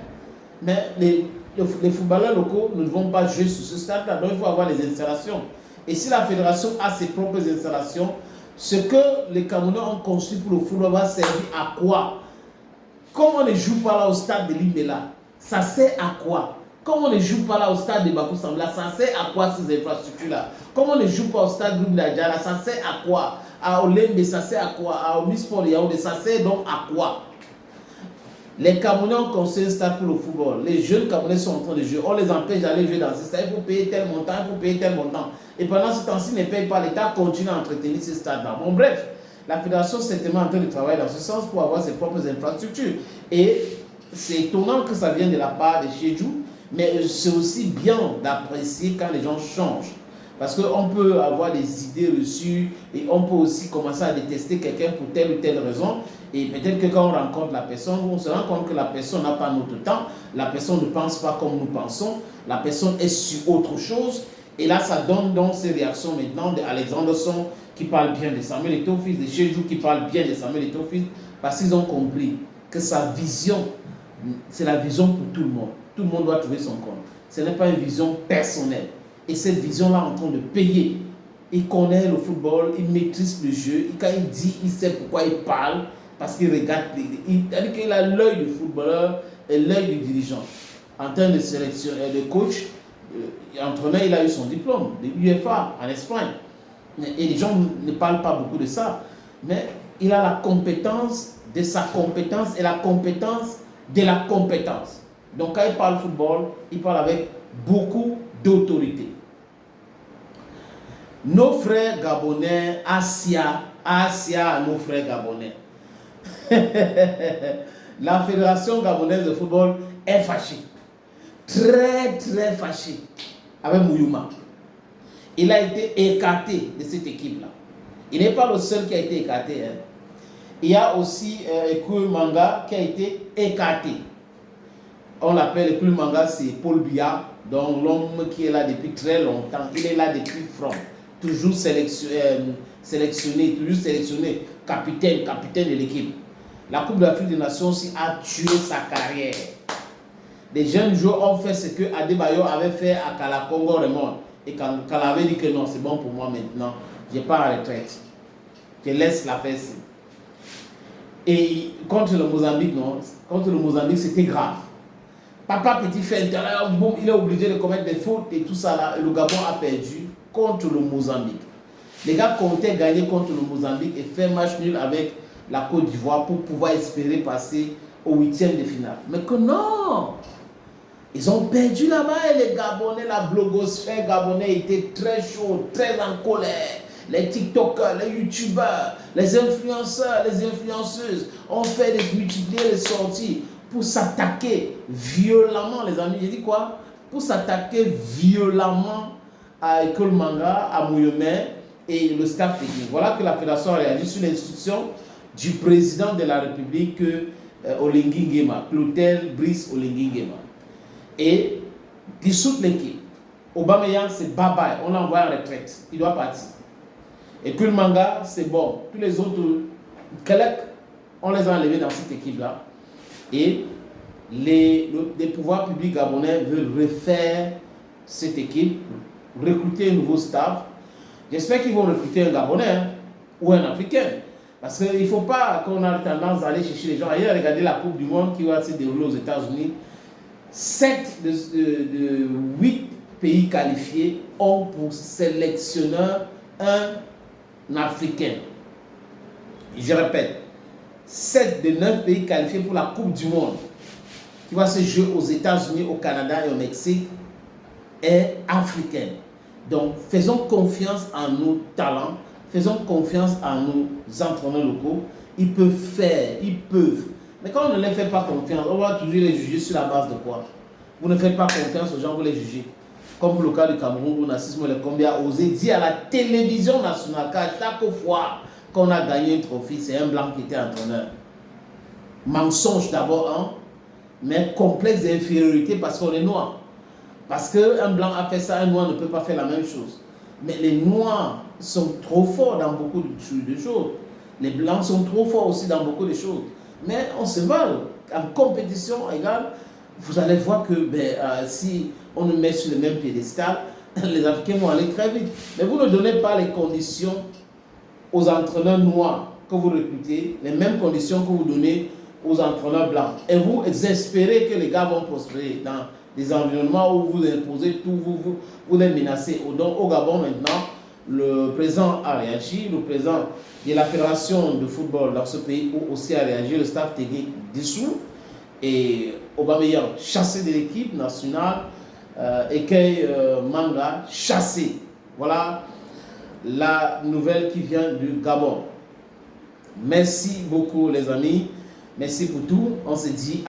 S1: mais les footballeurs locaux ne vont pas jouer sur ce stade-là, donc il faut avoir les installations. Et si la fédération a ses propres installations, ce que les Camerounais ont construit pour le football va servir à quoi? Comme on ne joue pas là au stade de Limbela, ça sert à quoi? Comme on ne joue pas là au stade de Bakou Sambla, ça sert à quoi ces infrastructures-là? Comme on ne joue pas au stade Groupe d'Adjara, ça sert à quoi? À Olembe, ça sert à quoi? À Omnisport Yaoundé, ça sert donc à quoi? Les Camerounais ont construit un stade pour le football. Les jeunes Camerounais sont en train de jouer. On les empêche d'aller jouer dans ce stade. Il faut payer tel montant, il faut payer tel montant. Et pendant ce temps-ci, ne paye pas, l'État continue à entretenir ce stade-là. Bon, bref, La fédération est certainement en train de travailler dans ce sens pour avoir ses propres infrastructures. Et c'est étonnant que ça vienne de la part de Chedjou, mais c'est aussi bien d'apprécier quand les gens changent. Parce qu'on peut avoir des idées reçues et on peut aussi commencer à détester quelqu'un pour telle ou telle raison. Et peut-être que quand on rencontre la personne, on se rend compte que la personne n'a pas notre temps, la personne ne pense pas comme nous pensons, la personne est sur autre chose. Et là, ça donne donc ces réactions maintenant d'Alexander Song qui parle bien de Samuel Eto'o-Fils, de Chedjou qui parle bien de Samuel Eto'o-Fils, parce qu'ils ont compris que sa vision, c'est la vision pour tout le monde. Tout le monde doit trouver son compte. Ce n'est pas une vision personnelle. Et cette vision-là en train de payer. Il connaît le football, il maîtrise le jeu. Et quand il dit, il sait pourquoi il parle, parce qu'il regarde. C'est-à-dire qu'il a l'œil du footballeur et l'œil du dirigeant. En termes de sélection, de coach, entraîneur, il a eu son diplôme de UEFA en Espagne. Et les gens ne parlent pas beaucoup de ça. Mais il a la compétence de sa compétence et la compétence de la compétence. Donc quand il parle football, il parle avec beaucoup d'autorité. Nos frères gabonais, Asia à nos frères gabonais. La fédération gabonaise de football est fâchée. Très très fâchée avec Mouyouma. Il a été écarté de cette équipe-là. Il n'est pas le seul qui a été écarté. Hein. Il y a aussi Ekul Manga qui a été écarté. On l'appelle Ekul Manga, c'est Paul Biya, donc l'homme qui est là depuis très longtemps. Il est là depuis Front. Toujours sélectionné, capitaine de l'équipe. La Coupe d'Afrique des Nations aussi a tué sa carrière. Des jeunes joueurs ont fait ce que Adebayo avait fait à Kalakongo Raymond. Et quand Kala avait dit que non, c'est bon pour moi maintenant, je pars en retraite. Je laisse la fesse. Et contre le Mozambique, non, contre le Mozambique, c'était grave. Papa petit fait intérieur, bon, il est obligé de commettre des fautes et tout ça là. Et le Gabon a perdu contre le Mozambique. Les gars comptaient gagner contre le Mozambique et faire match nul avec la Côte d'Ivoire pour pouvoir espérer passer au 8e de finale. Mais que non! Ils ont perdu là-bas et les Gabonais, la blogosphère gabonais était très chaud, très en colère. Les TikTokers, les YouTubeurs, les influenceurs, les influenceuses ont fait multiplier les sorties pour s'attaquer violemment, les amis. J'ai dit quoi? Pour s'attaquer violemment à Ekul Manga, à Mouyomé et le staff technique. Voilà que la fédération a réagi sur l'instruction du président de la République, Oligui Nguema, Clotaire Brice Oligui Nguema. Et dissoute l'équipe. Aubameyang, c'est bye-bye, on l'a envoyé en retraite, il doit partir. Et Ekul Manga, c'est bon. Tous les autres, on les a enlevés dans cette équipe-là. Et les pouvoirs publics gabonais veulent refaire cette équipe, recruter un nouveau staff. J'espère qu'ils vont recruter un Gabonais hein, ou un Africain. Parce qu'il ne faut pas qu'on ait tendance à aller chercher les gens. Ailleurs, regardez la Coupe du Monde qui va se dérouler aux États-Unis. 7 de 8 pays qualifiés ont pour sélectionneur un Africain. Je répète, 7 de 9 pays qualifiés pour la Coupe du Monde qui va se jouer aux États-Unis, au Canada et au Mexique est africaine. Donc, faisons confiance en nos talents, faisons confiance en nos entraîneurs locaux. Ils peuvent faire, ils peuvent. Mais quand on ne les fait pas confiance, on va toujours les juger sur la base de quoi? Vous ne faites pas confiance aux gens, vous les jugez. Comme pour le cas du Cameroun, où Narcisse Molekombi a osé dire à la télévision nationale qu'à chaque fois qu'on a gagné un trophée, c'est un blanc qui était entraîneur. Mensonge d'abord, hein, mais complexe d'infériorité parce qu'on est noir. Parce qu'un blanc a fait ça, un noir ne peut pas faire la même chose. Mais les noirs sont trop forts dans beaucoup de choses. Les blancs sont trop forts aussi dans beaucoup de choses. Mais on se vole. En compétition égale, vous allez voir que si on nous met sur le même piédestal, les Africains vont aller très vite. Mais vous ne donnez pas les conditions aux entraîneurs noirs que vous recrutez, les mêmes conditions que vous donnez aux entraîneurs blancs. Et vous espérez que les gars vont prospérer dans des environnements où vous imposez tout, vous les menacez. Donc au Gabon maintenant, le président a réagi, le président de la fédération de football dans ce pays aussi a réagi, le staff technique dissous, et Aubameyang chassé de l'équipe nationale, Ekul Manga chassé. Voilà la nouvelle qui vient du Gabon. Merci beaucoup les amis. Merci pour tout. On se dit